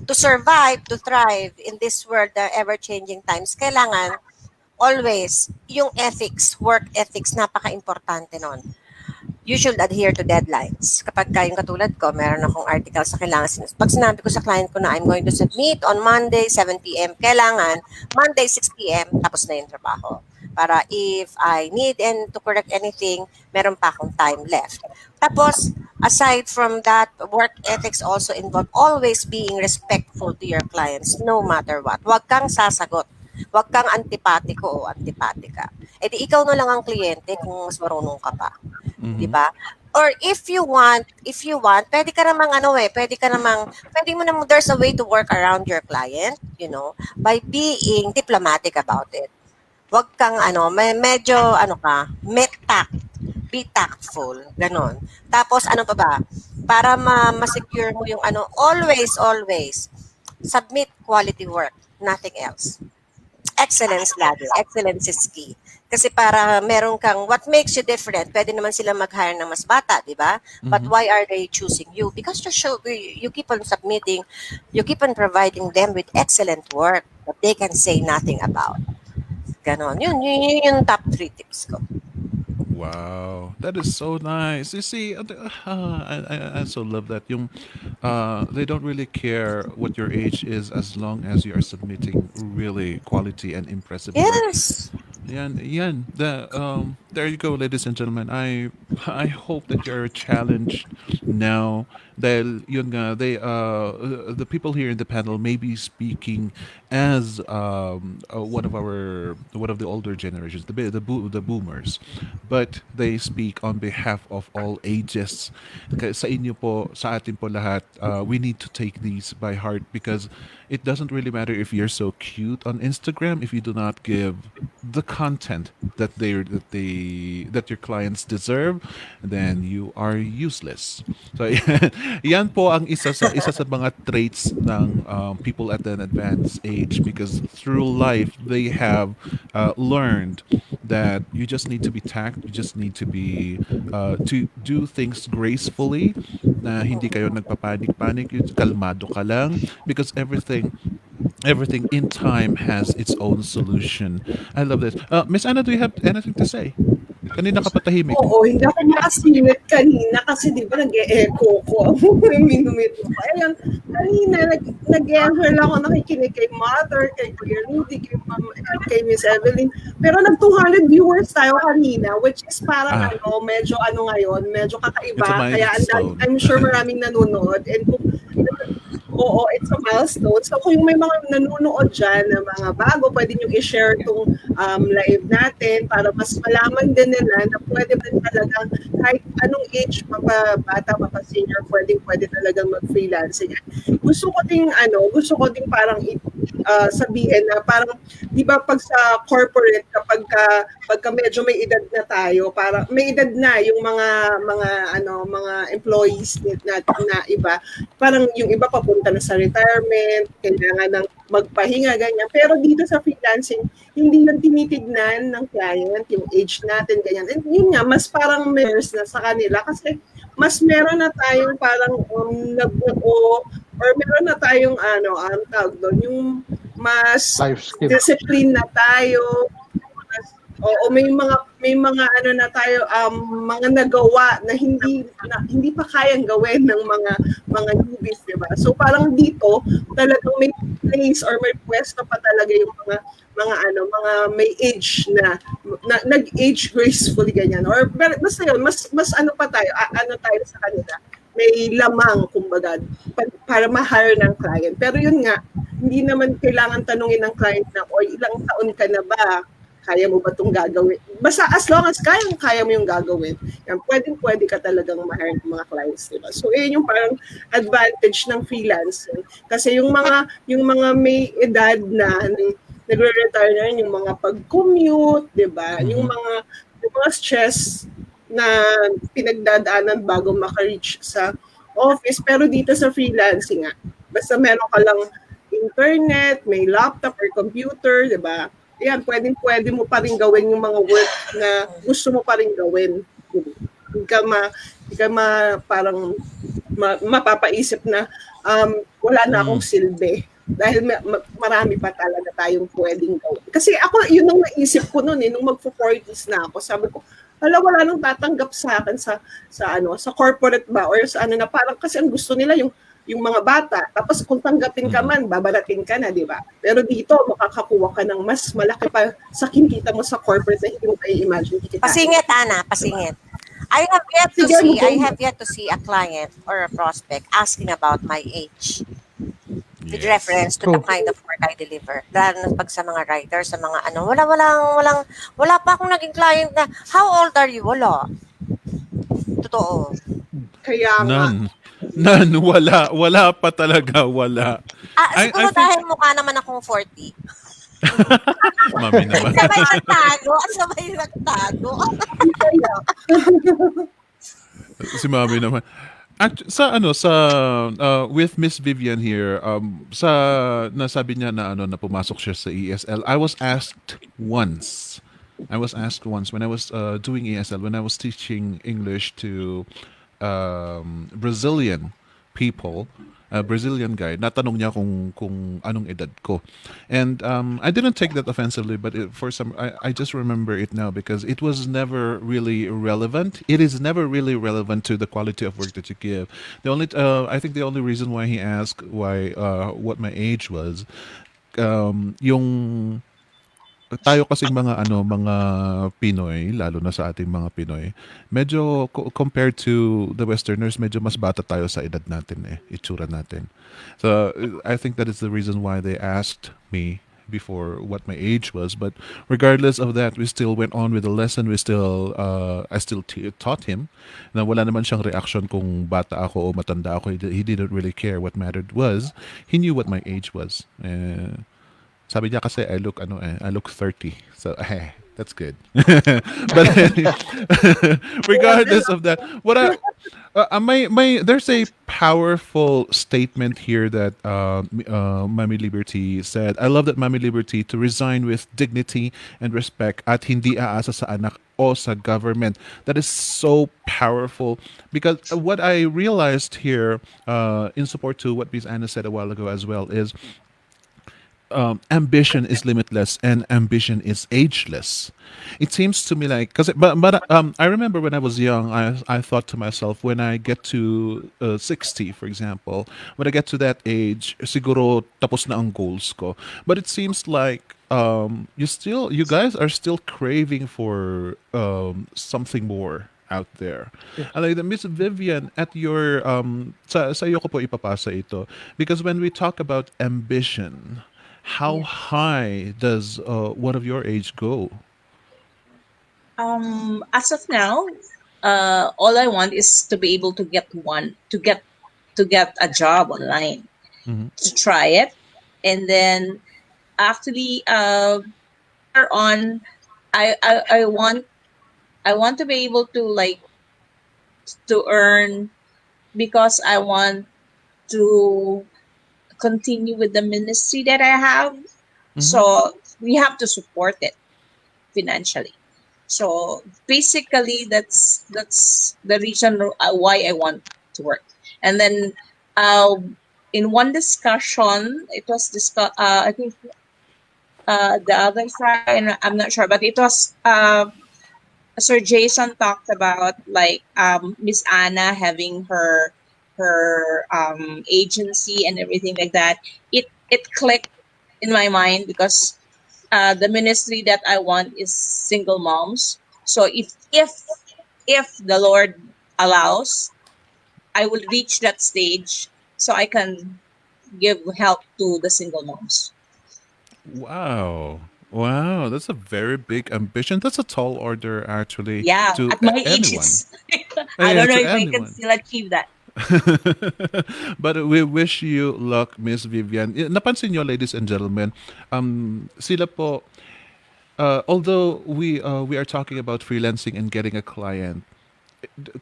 Speaker 3: To survive, to thrive in this world na ever-changing times, kailangan always yung ethics, work ethics, napaka-importante nun. You should adhere to deadlines. Kapag yung katulad ko, meron akong article sa kailangan. Pag sinabi ko sa client ko na I'm going to submit on Monday, 7 p.m., kailangan Monday, 6 p.m., tapos na yung trabaho. Para if I need and to correct anything, meron pa akong time left. Tapos, aside from that, work ethics also involve always being respectful to your clients no matter what. Huwag kang sasagot. Huwag kang antipatiko o antipatika. E di ikaw na lang ang kliyente kung mas marunong ka pa. Di ba? Or if you want, pwede mo namang, there's a way to work around your client, by being diplomatic about it. Huwag kang medyo be tactful, ganon. Tapos ano pa ba? Para ma-secure mo yung always submit quality work, nothing else. Excellence lagi. Excellence is key. Kasi para meron kang, what makes you different, pwede naman sila mag-hire ng mas bata, di ba? But why are they choosing you? Because you keep on submitting, you keep on providing them with excellent work that they can say nothing about. Ganon. Yun yung top 3 tips ko.
Speaker 5: Wow, that is so nice. You see, I so love that. They don't really care what your age is as long as you are submitting really quality and impressive work.
Speaker 3: Yes.
Speaker 5: Yan. There you go, ladies and gentlemen. I hope that you're challenged now. Dahil yun nga, the people here in the panel may be speaking as one of the older generations, the boomers, but they speak on behalf of all ages. Sa inyo po, sa atin po lahat, we need to take these by heart because it doesn't really matter if you're so cute on Instagram if you do not give the content that your clients deserve, then you are useless. So yan po ang isa sa mga traits ng people at an advanced age because through life they have learned that you just need to be tact, you just need to be to do things gracefully, na hindi kayo nagpapanik-panik, kalmado ka lang because everything in time has its own solution. I love this. Miss Anna, do you have anything to say? Kanina ka patahimik.
Speaker 1: Oo, hindi ako makasingit kanina kasi di ba nag-e-echo ko. Minumit ko. Ayan, kanina nag-e-echo lang ako nakikinig kay Mother, kay Kuya Rudy, kay Miss Evelyn. Pero nag-200 viewers tayo kanina, which is parang medyo ngayon, medyo kakaiba.
Speaker 5: It's a
Speaker 1: Kaya
Speaker 5: milestone.
Speaker 1: I'm sure maraming nanonood. And oo, it's a milestone. So kung may mga nanonood dyan na mga bago, pwede nyo i-share itong live natin para mas malaman din nila na pwede din talagang kahit anong age, mapabata, mapa-senior, pwede talagang mag-freelancing. Gusto ko ding parang sabihin na parang, di ba pag sa corporate, pagka medyo may edad na tayo, para may edad na yung mga employees natin na iba, parang yung iba papunta na sa retirement, kailangan ng magpahinga, ganyan. Pero dito sa freelancing, hindi lang tinitignan ng client yung age natin, ganyan. And yun nga, mas parang matters na sa kanila kasi mas meron na tayong parang or meron na tayong tawag doon, yung mas discipline na tayo. Oo, may mga na tayo mga nagawa na hindi pa kayang gawin ng mga newbies, 'di ba? So parang dito talagang may place or may pwesto pa talaga yung mga may age na nag-age gracefully ganyan. Or basta yun, mas pa tayo, tayo sa kanila. May lamang kumbaga para ma-hire ng client. Pero yun nga, hindi naman kailangan tanungin ng client na ilang taon ka na ba? Kaya mo ba itong gagawin? Basta as long as kaya mo yung gagawin, yan, pwede ka talagang ma-hire ng mga clients, diba? So, yun yung parang advantage ng freelancing. Kasi yung mga may edad na nagre-retire na rin, yung mga pag-commute, diba? Yung mga stress na pinagdadaanan bago maka-reach sa office. Pero dito sa freelancing nga, basta meron ka lang internet, may laptop or computer, diba? Yan, pwede mo pa rin gawin yung mga work na gusto mo pa rin gawin. Hindi ka parang
Speaker 7: mapapaisip na wala na akong silbi. Dahil marami pa talaga tayong pwedeng gawin. Kasi ako, yun ang naisip ko noon nung magpo-40s na ako. Sabi ko, wala nang tatanggap sa akin sa corporate ba or sa na parang kasi ang gusto nila yung mga bata. Tapos kung tanggapin ka man, babarating ka na, di ba? Pero dito, makakakuha ka ng mas malaki pa sa kinikita mo sa corporate na hindi mo i-imagine.
Speaker 3: Pasingit, Ana, pasingit. I have yet to see a client or a prospect asking about my age with reference to the kind of work I deliver. Lalo pag sa mga writers, sa mga wala pa akong naging client na, how old are you? Wala. Totoo.
Speaker 7: Kaya nga.
Speaker 5: None, wala pa talaga, wala.
Speaker 3: Siguro dahil mukha naman akong 40.
Speaker 5: Mami naman.
Speaker 3: Sabay nagtago.
Speaker 5: Si Mami naman. With Miss Vivian here, nasabi niya na na pumasok siya sa ESL. I was asked once when I was doing ESL, when I was teaching English to Brazilian people, Brazilian guy, natanong niya kung anong edad ko. And I didn't take that offensively, but I just remember it now because it was never really relevant. It is never really relevant to the quality of work that you give. I think the only reason why he asked what my age was, yung tayo kasing mga Pinoy, lalo na sa ating mga Pinoy, medyo compared to the Westerners, medyo mas bata tayo sa edad natin itsura natin. So I think that is the reason why they asked me before what my age was. But regardless of that, we still went on with the lesson. I still taught him na wala naman siyang reaction kung bata ako o matanda ako. He didn't really care. What mattered was he knew what my age was. Sabi niya kasi I look 30. So that's good. But regardless of that, there's a powerful statement here that Mami Liberty said. I love that Mami Liberty to resign with dignity and respect at hindi aasa sa anak o sa government. That is so powerful because what I realized here in support to what Ms. Anna said a while ago as well is ambition is limitless and ambition is ageless. It seems to me like I remember when I was young, I thought to myself, when I get to 60, for example, when I get to that age, siguro tapos na ang goals ko. But it seems like you guys are still craving for something more out there. Yeah. Like the Miss Vivian, at your sa iyo ko po ipapasa ito because when we talk about ambition, how high does one of your age go?
Speaker 6: As of now, all I want is to be able to get a job online, to try it, and then actually later on, I want to be able to earn because I want to continue with the ministry that I have. So we have to support it financially. So basically, that's the reason why I want to work. And then in one discussion, it was discussed. I think the other Friday, and I'm not sure, but it was Sir Jason talked about Miss Anna having her agency and everything like that. It clicked in my mind because the ministry that I want is single moms. So if the Lord allows, I will reach that stage so I can give help to the single moms.
Speaker 5: Wow, that's a very big ambition. That's a tall order, actually.
Speaker 6: Yeah,
Speaker 5: to
Speaker 6: at my
Speaker 5: anyone.
Speaker 6: age, I don't know if I can still achieve that.
Speaker 5: But we wish you luck, Miss Vivian. Napansin nyo, ladies and gentlemen, sila po, although we are talking about freelancing and getting a client,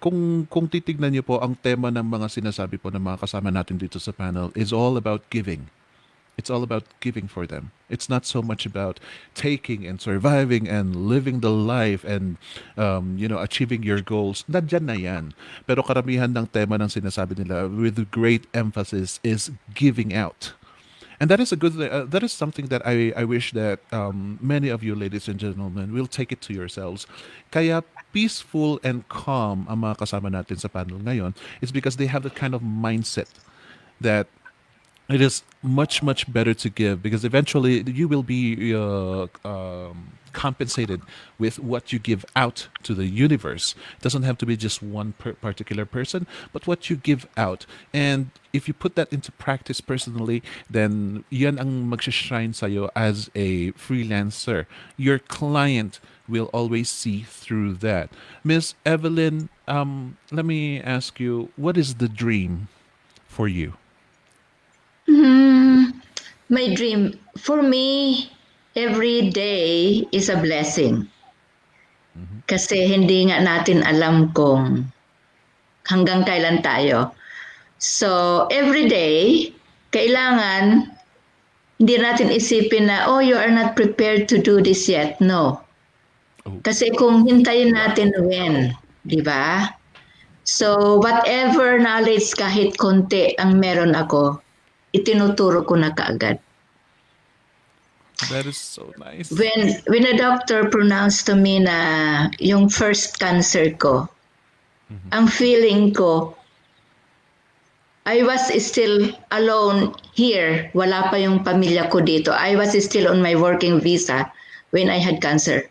Speaker 5: kung titignan niyo po ang tema ng mga sinasabi po ng mga kasama natin dito sa panel is all about giving. It's all about giving for them. It's not so much about taking and surviving and living the life and achieving your goals. Nandyan na yan. Pero karamihan ng tema ng sinasabi nila with great emphasis is giving out. And that is a good. That is something that I wish that many of you, ladies and gentlemen, will take it to yourselves. Kaya peaceful and calm ang mga kasama natin sa panel ngayon is because they have that kind of mindset that it is much better to give because eventually you will be compensated with what you give out to the universe. It doesn't have to be just one particular person, but what you give out. And if you put that into practice personally, then yan ang magsishine sa'yo as a freelancer. Your client will always see through that. Miss Evelyn, let me ask you, what is the dream for you?
Speaker 2: My dream, for me, every day is a blessing. Kasi hindi nga natin alam kung hanggang kailan tayo. So, every day, kailangan hindi natin isipin na, oh, you are not prepared to do this yet. No. Kasi kung hintayin natin when, di ba? So, whatever knowledge kahit konti ang meron ako, itinuturo ko na kaagad.
Speaker 5: That is so nice.
Speaker 2: When a doctor pronounced to me na yung first cancer ko, ang feeling ko, I was still alone here. Wala pa yung pamilya ko dito. I was still on my working visa when I had cancer.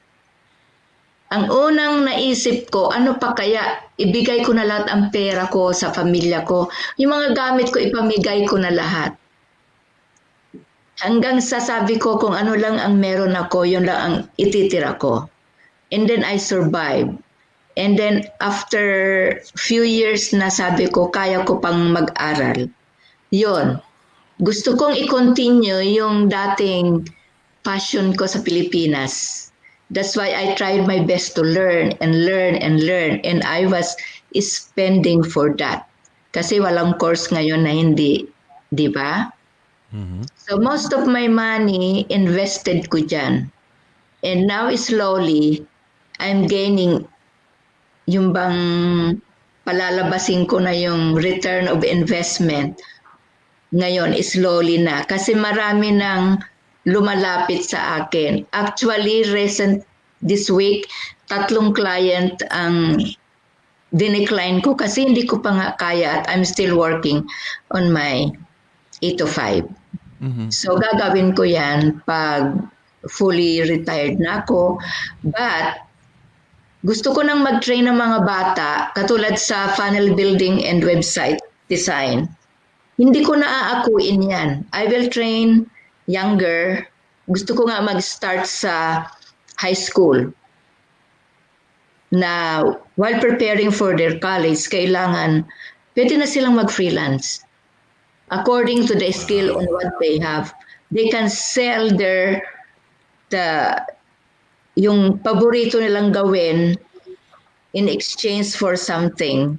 Speaker 2: Ang unang naisip ko, ano pa kaya, ibigay ko na lahat ang pera ko sa pamilya ko. Yung mga gamit ko, ipamigay ko na lahat. Hanggang sasabi ko kung ano lang ang meron ako, yun lang ang ititira ko. And then I survived. And then after few years na sabi ko, kaya ko pang mag-aral. Yun. Gusto kong i-continue yung dating passion ko sa Pilipinas. That's why I tried my best to learn and learn and learn. And I was spending for that. Kasi walang course ngayon na hindi, di ba? So most of my money invested ko dyan. And now slowly, I'm gaining yung bang palalabasin ko na yung return of investment. Ngayon, slowly na. Kasi marami nang lumalapit sa akin. Actually, this week, 3 client ang dinecline ko kasi hindi ko pa nga kaya at I'm still working on my 8 to 5. So gagawin ko yan pag fully retired na ako. But gusto ko nang mag-train ng mga bata katulad sa funnel building and website design. Hindi ko naaakuin yan. I will train younger. Gusto ko nga mag-start sa high school na while preparing for their college, kailangan pwede na silang mag-freelance. According to the skill on what they have, they can sell yung paborito nilang gawin in exchange for something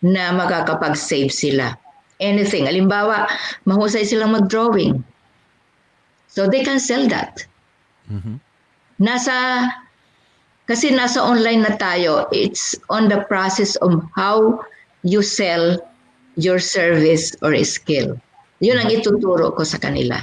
Speaker 2: na makakapag-save sila. Anything. Halimbawa, mahusay silang mag-drawing. So they can sell that. Kasi nasa online na tayo, it's on the process of how you sell your service or skill. Yun ang ituturo ko sa kanila.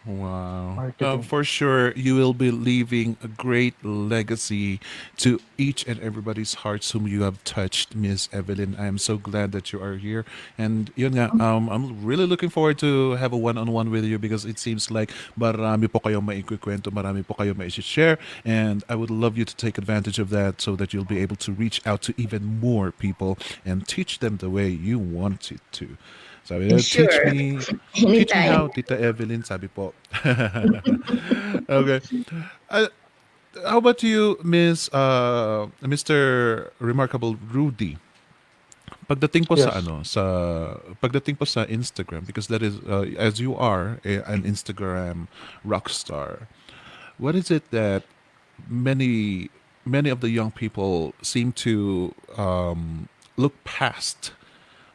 Speaker 5: Wow. For sure, you will be leaving a great legacy to each and everybody's hearts whom you have touched, Miss Evelyn. I am so glad that you are here. And yun nga, I'm really looking forward to have a one-on-one with you because it seems like marami po kayong maikikwento, marami po kayong mai-share. And I would love you to take advantage of that so that you'll be able to reach out to even more people and teach them the way you want it to. Sabi niya,
Speaker 2: Sure.
Speaker 5: teach me how, Tita Evelyn, sabi po. Okay. How about you, Mr. Remarkable Rudy? Pagdating po
Speaker 4: Yes.
Speaker 5: pagdating po sa Instagram, because that is, as you are an Instagram rock star, what is it that many of the young people seem to look past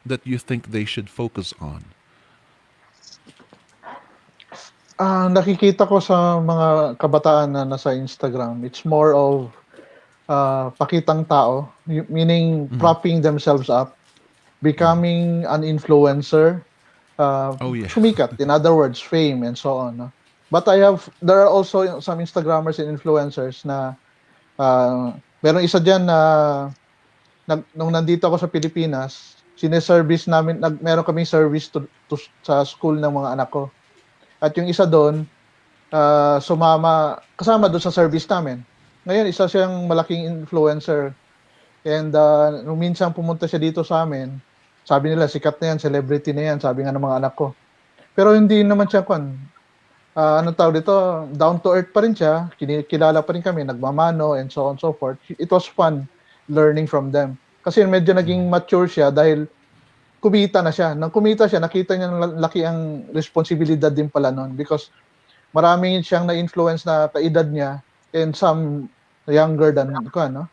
Speaker 5: that you think they should focus on?
Speaker 4: Nakikita ko sa mga kabataan na nasa Instagram, it's more of pakitang tao, meaning propping themselves up, becoming an influencer,
Speaker 5: Oh yeah.
Speaker 4: sumikat, in other words, fame and so on. No? But there are also some Instagrammers and influencers na meron isa dyan na nung nandito ako sa Pilipinas, sineservice namin, meron kaming service sa school ng mga anak ko. At yung isa doon, kasama doon sa service namin. Ngayon, isa siyang malaking influencer. And nung minsan pumunta siya dito sa amin, sabi nila, sikat na yan, celebrity na yan, sabi nga ng mga anak ko. Pero hindi naman siya, anong tawag dito, down to earth pa rin siya, kilala pa rin kami, nagmamano, and so on and so forth. It was fun learning from them. Kasi medyo naging mature siya dahil kumita na siya. Nang kumita siya, nakita niya laki ang responsibilidad din pala nun because marami siyang na-influence na kaedad niya and some younger than no?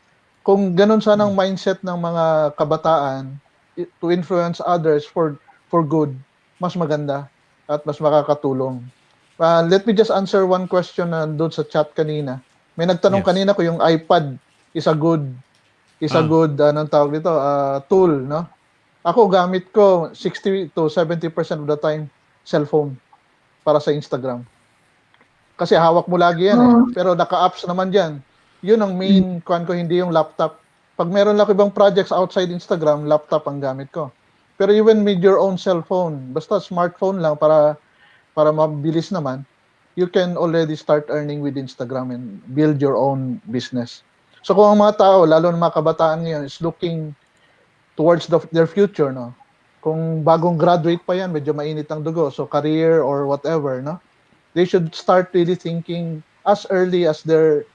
Speaker 4: Kung ganun sana ang mindset ng mga kabataan to influence others for good, mas maganda at mas makakatulong. Let me just answer one question na doon sa chat kanina. May nagtanong kanina ko yung iPad is a good anong tawag dito, tool, no? Ako gamit ko 60 to 70% of the time cellphone para sa Instagram. Kasi hawak mo lagi yan Pero naka-apps naman diyan. Yun ang main ko, hindi yung laptop. Pag meron lang ibang projects outside Instagram, laptop ang gamit ko. Pero even with your own cellphone, basta smartphone lang para mabilis naman, you can already start earning with Instagram and build your own business. So kung ang mga tao, lalo na mga kabataan ngayon, is looking towards their future, no? Kung bagong graduate pa yan, medyo mainit ang dugo. So career or whatever, no? They should start really thinking as early as their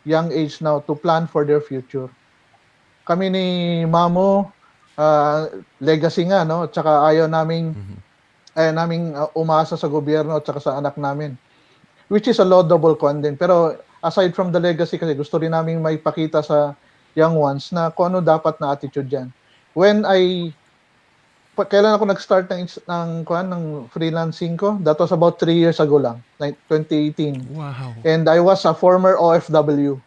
Speaker 4: young age now to plan for their future. Kami ni Mamo, legacy nga, no? Tsaka ayaw naming umasa sa gobyerno at saka sa anak namin. Which is a laudable din. Pero aside from the legacy, kasi gusto rin namin may pakita sa young ones na kung ano dapat na attitude dyan. Kailan ako nag-start ng freelancing ko? That was about 3 years ago lang, 2018.
Speaker 5: Wow.
Speaker 4: And I was a former OFW.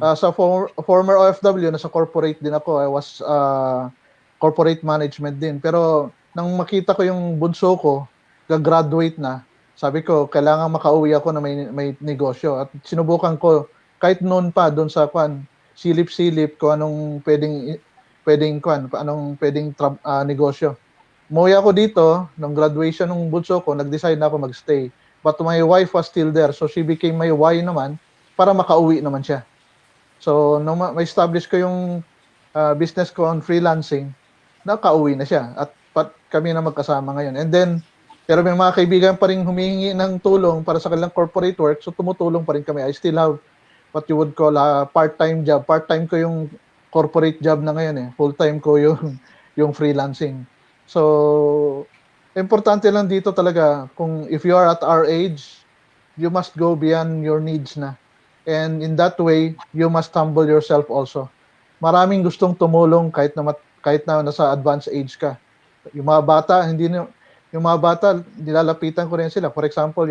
Speaker 4: Sa former OFW, nasa corporate din ako. I was corporate management din. Pero nang makita ko yung bunso ko, gagraduate na, sabi ko, kailangan makauwi ako na may negosyo. At sinubukan ko, kahit noon pa, doon sa silip-silip ko anong pwedeng negosyo. Umuwi ako dito, nung graduation ng bunso ko, nag-decide na ako mag-stay. But my wife was still there, so she became my wife naman para makauwi naman siya. So, nung ma-establish ko yung business ko on freelancing, nakauwi na siya. At kami na magkasama ngayon. And then, pero may mga kaibigan pa rin humihingi ng tulong para sa kanilang corporate work, so tumutulong pa rin kami. I still have what you would call a part-time job. Part-time ko yung corporate job na ngayon Full-time ko yung freelancing. So, importante lang dito talaga, if you are at our age, you must go beyond your needs na. And in that way, you must humble yourself also. Maraming gustong tumulong kahit na nasa advanced age ka. Yung mga bata, nilalapitan ko rin sila. For example,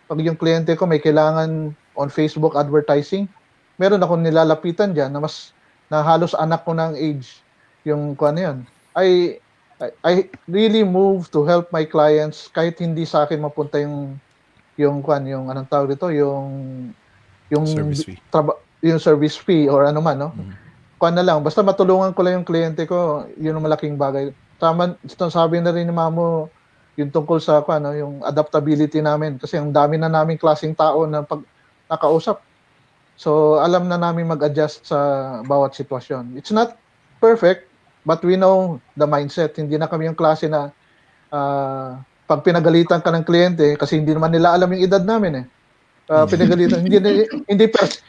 Speaker 4: pag yung kliyente ko may kailangan on Facebook advertising, meron akong nilalapitan dyan na halos anak ko ng age yung yan. I really move to help my clients kahit hindi sa akin mapunta yung anong tawag dito, yung
Speaker 5: service fee.
Speaker 4: Yung service fee or ano man, no? Na lang, basta matulungan ko lang yung kliyente ko, yun ang malaking bagay. Tama, sabi na rin ni Mamo yung tungkol sa yung adaptability namin kasi ang dami na naming klaseng tao na pag nakausap. So, alam na namin mag-adjust sa bawat sitwasyon. It's not perfect, but we know the mindset. Hindi na kami yung klase na pag pinagalitan ka ng kliyente, kasi hindi naman nila alam yung edad namin pinagalitan.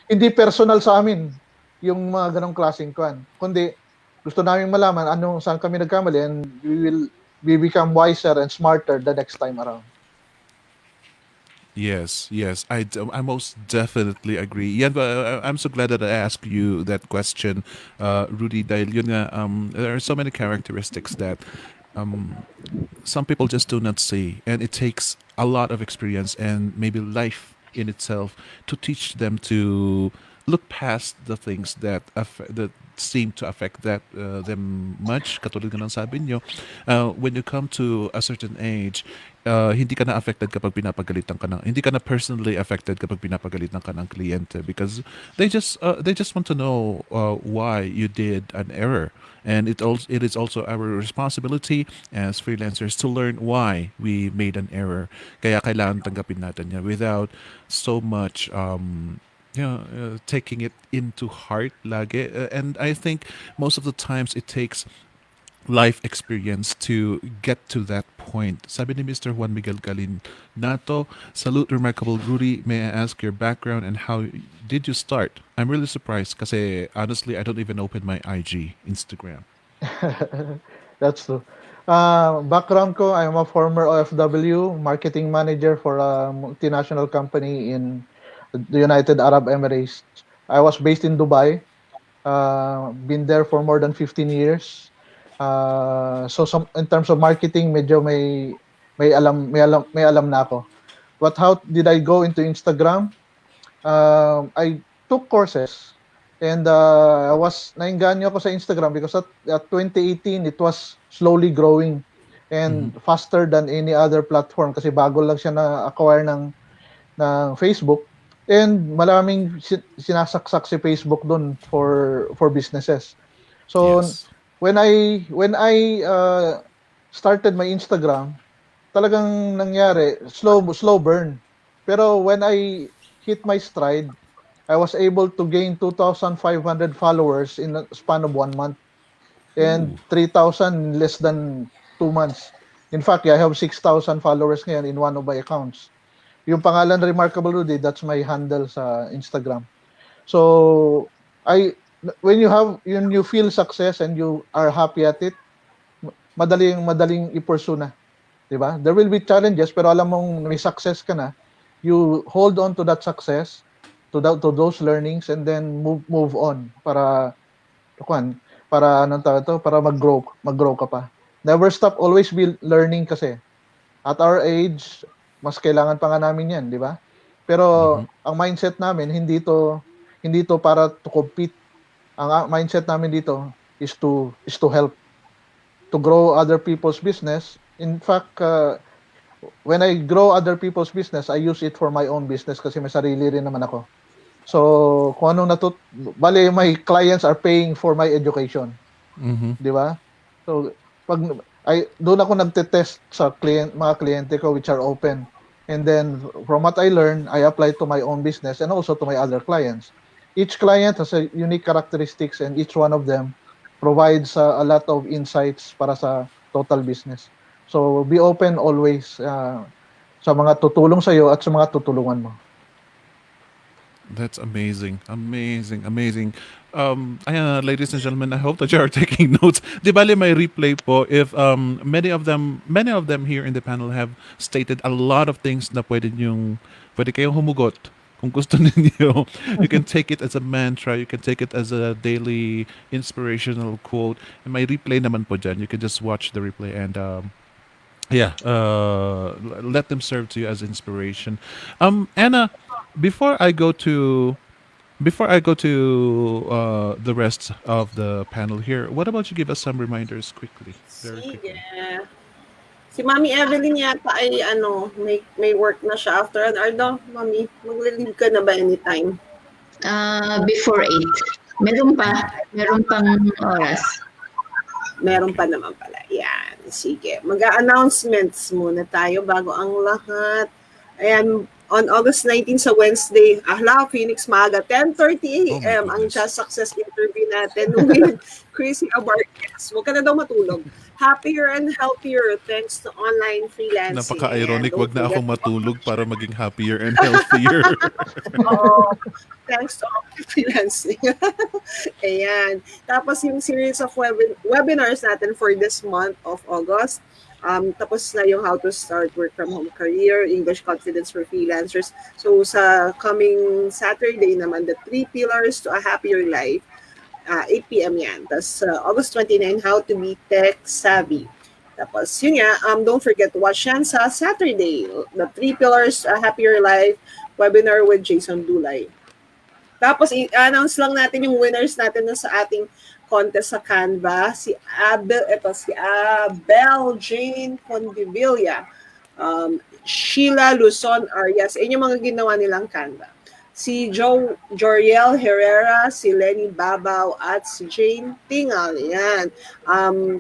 Speaker 4: Hindi personal sa amin yung mga ganong klaseng kundi gusto namin malaman saan kami nagkamali and we become wiser and smarter the next time around.
Speaker 5: Yes, I most definitely agree. Yeah, but I'm so glad that I asked you that question, Rudy. Dahil yun nga, there are so many characteristics that some people just do not see, and it takes a lot of experience and maybe life in itself to teach them to look past the things that seem to affect them much. Katulad nga ng sabi nyo, when you come to a certain age, hindi ka na affected kapag pinapagalitan ka ng, hindi ka na personally affected kapag pinapagalitan ka ng kliyente, because they just want to know why you did an error. And it is also our responsibility as freelancers to learn why we made an error. Kaya kailangan tanggapin natin yan without so much taking it into heart lagi. And I think most of the times it takes life experience to get to that point. Sabi ni Mr. Juan Miguel Galin Nato, salute remarkable Rudy. May I ask your background and how did you start? I'm really surprised kasi honestly I don't even open my IG, Instagram.
Speaker 4: That's true. Background ko, I'm a former OFW, marketing manager for a multinational company in the United Arab Emirates. I was based in Dubai. Been there for more than 15 years. So some in terms of marketing, medyo may alam na ako. But how did I go into Instagram? I took courses, and I was nainganyo ako sa Instagram because at 2018 it was slowly growing and faster than any other platform kasi bago lang siya na acquire ng Facebook, and maraming sinasaksak si Facebook doon for businesses. So
Speaker 5: Yes.
Speaker 4: when I started my Instagram, talagang nangyari slow burn. Pero when I hit my stride, I was able to gain 2,500 followers in a span of 1 month and 3,000 in less than 2 months. In fact, I have 6,000 followers ngayon in one of my accounts. Yung pangalan Remarkable Rudy, that's my handle sa Instagram. So when you feel success and you are happy at it, madaling i-pursue na, 'di ba? There will be challenges pero alam mong may success ka na, you hold on to that success, to those learnings, and then move on para anong tawag to, para mag-grow ka pa. Never stop, always be learning kasi. At our age, mas kailangan pa nga namin 'yan, 'di ba? Pero ang mindset namin hindi to para to compete. Ang mindset namin dito is to help, to grow other people's business. In fact, when I grow other people's business, I use it for my own business kasi may sarili rin naman ako. So, kung anong bale, my clients are paying for my education. Di ba? So, doon ako nagte-test sa mga kliyente ko which are open. And then, from what I learn, I apply to my own business and also to my other clients. Each client has a unique characteristics and each one of them provides a lot of insights para sa total business. So, be open always sa mga tutulong sa'yo at sa mga tutulungan mo.
Speaker 5: That's amazing, amazing, amazing. Ladies and gentlemen, I hope that you are taking notes. Di bali may replay po if many of them here in the panel have stated a lot of things na pwede kayong humugot. Kung gusto ninyo, you can take it as a mantra, you can take it as a daily inspirational quote. And may replay naman po dyan. You can just watch the replay and let them serve to you as inspiration. Anna, before I go to the rest of the panel here, what about you give us some reminders quickly, very quickly?
Speaker 7: Sige. Si Mami Evelyn yata ay may work na siya after an hour daw. Mami, mag-leave ka na ba anytime?
Speaker 2: Before 8. Meron pang oras.
Speaker 7: Meron pa naman pala. Yan. Sige. Mag-announcements muna tayo bago ang lahat. Ayan, on August 19 sa Wednesday, Phoenix Maga, 10:30 a.m. ang Just Success interview natin with Chrissy Abarquez. Huwag ka na daw matulog. Happier and healthier thanks to online freelancing.
Speaker 5: Napaka-ironic, wag na akong matulog para maging happier and healthier.
Speaker 7: Thanks to online freelancing. Ayan. Tapos yung series of webinars natin for this month of August. Tapos na yung how to start work from home career, English confidence for freelancers. So sa coming Saturday naman, the 3 pillars to a happier life, 8 p.m. yan. Tapos August 29, how to be tech savvy. Tapos, yun nga, don't forget to watch yan sa Saturday, the 3 Pillars, A Happier Life webinar with Jason Dulay. Tapos, i-announce lang natin yung winners natin na sa ating contest sa Canva. Si Abel Jane Condivilla, Sheila Luzon Arias. Yun yung mga ginawa nilang Canva. Si Joriel Herrera, si Lenny Babaw, at si Jane Tingal. Yan.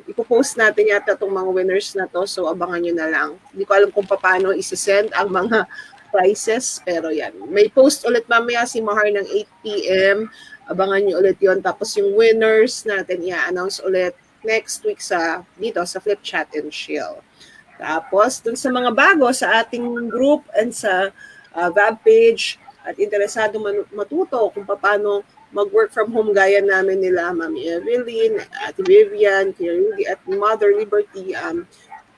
Speaker 7: Ipopost natin yata itong mga winners na to, so abangan nyo na lang. Hindi ko alam kung paano isi-send ang mga prizes, pero yan. May post ulit mamaya si Mahar ng 8 p.m. Abangan nyo ulit yon. Tapos yung winners natin i-announce ulit next week dito sa Flip Chat and Chill. Tapos, dun sa mga bago sa ating group and sa web page at interesado matuto kung paano mag-work from home gaya namin nila, Mami Evelyn, Ate Vivian, Kuya Rudy, at Mother Liberty,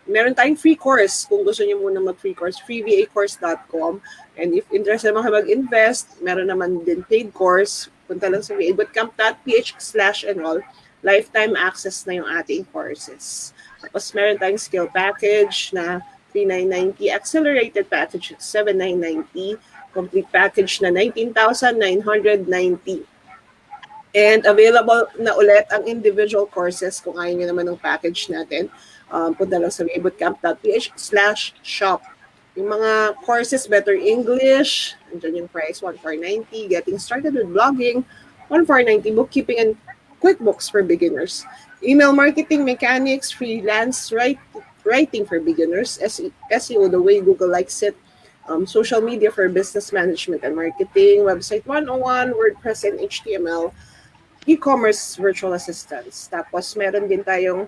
Speaker 7: meron tayong free course kung gusto niyo muna mag-free course, freevacourse.com. And if interested naman kayo mag-invest, meron naman din paid course. Punta lang sa vabootcamp.ph/enroll. Lifetime access na yung ating courses. Tapos meron tayong skill package na 3,990, accelerated package 7,990, complete package na 19,990. And available na ulit ang individual courses kung ayaw nyo naman ng package natin. Punta lang sa vabootcamp.ph/shop. Yung mga courses, Better English, andyan yung price, 1,490. Getting Started with Blogging, 1,490. Bookkeeping and QuickBooks for beginners. Email marketing mechanics, freelance writing for beginners, SEO the way Google likes it, social media for business management and marketing, website 101, WordPress and HTML, e-commerce virtual assistants. Tapos meron din tayong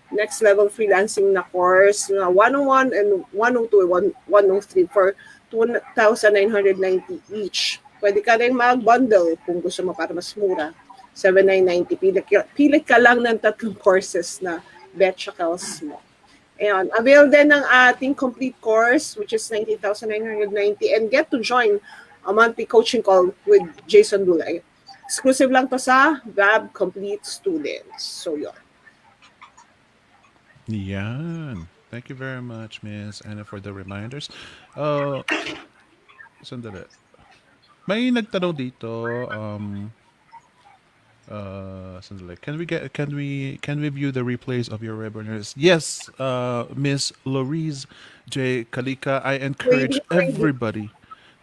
Speaker 7: next level freelancing na course na 101 and 102 and 103 for 2,990 each. Pwede ka rin mag-bundle kung gusto mo para mas mura. 7,990. Pili ka lang ng 3 courses na betchakals mo. Ayan. Avail din ng ating complete course, which is 19,990, and get to join a monthly coaching call with Jason Dulay. Exclusive lang to sa VAB Complete students. So, yun.
Speaker 5: Yan. Thank you very much, Miss Anna, for the reminders. Sandali. May nagtanong dito, sandali. Can we view the replays of your webinars? Yes, Miss Louise J. Kalika, I encourage everybody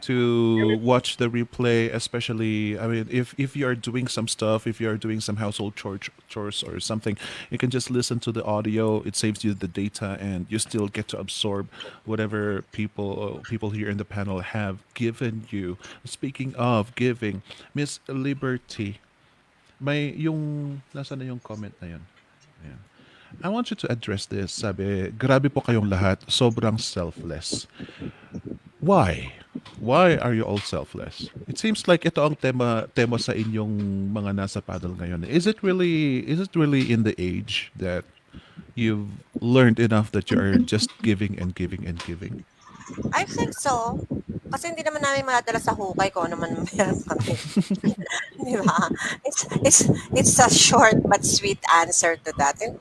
Speaker 5: to watch the replay, especially, I mean, if you are doing some stuff, if you are doing some household chores or something, you can just listen to the audio. It saves you the data, and you still get to absorb whatever people here in the panel have given you. Speaking of giving, Miss Liberty, nasa na yung comment na yun? Ayan. I want you to address this. Sabi, grabe po kayong lahat, sobrang selfless. Why? Why are you all selfless? It seems like ito ang tema sa inyong mga nasa panel ngayon. Is it really in the age that you've learned enough that you are just giving and giving and giving?
Speaker 3: I think so. Kasi hindi naman namin madala sa hukay ko naman meron kami. Di ba? It's a short but sweet answer to that. And,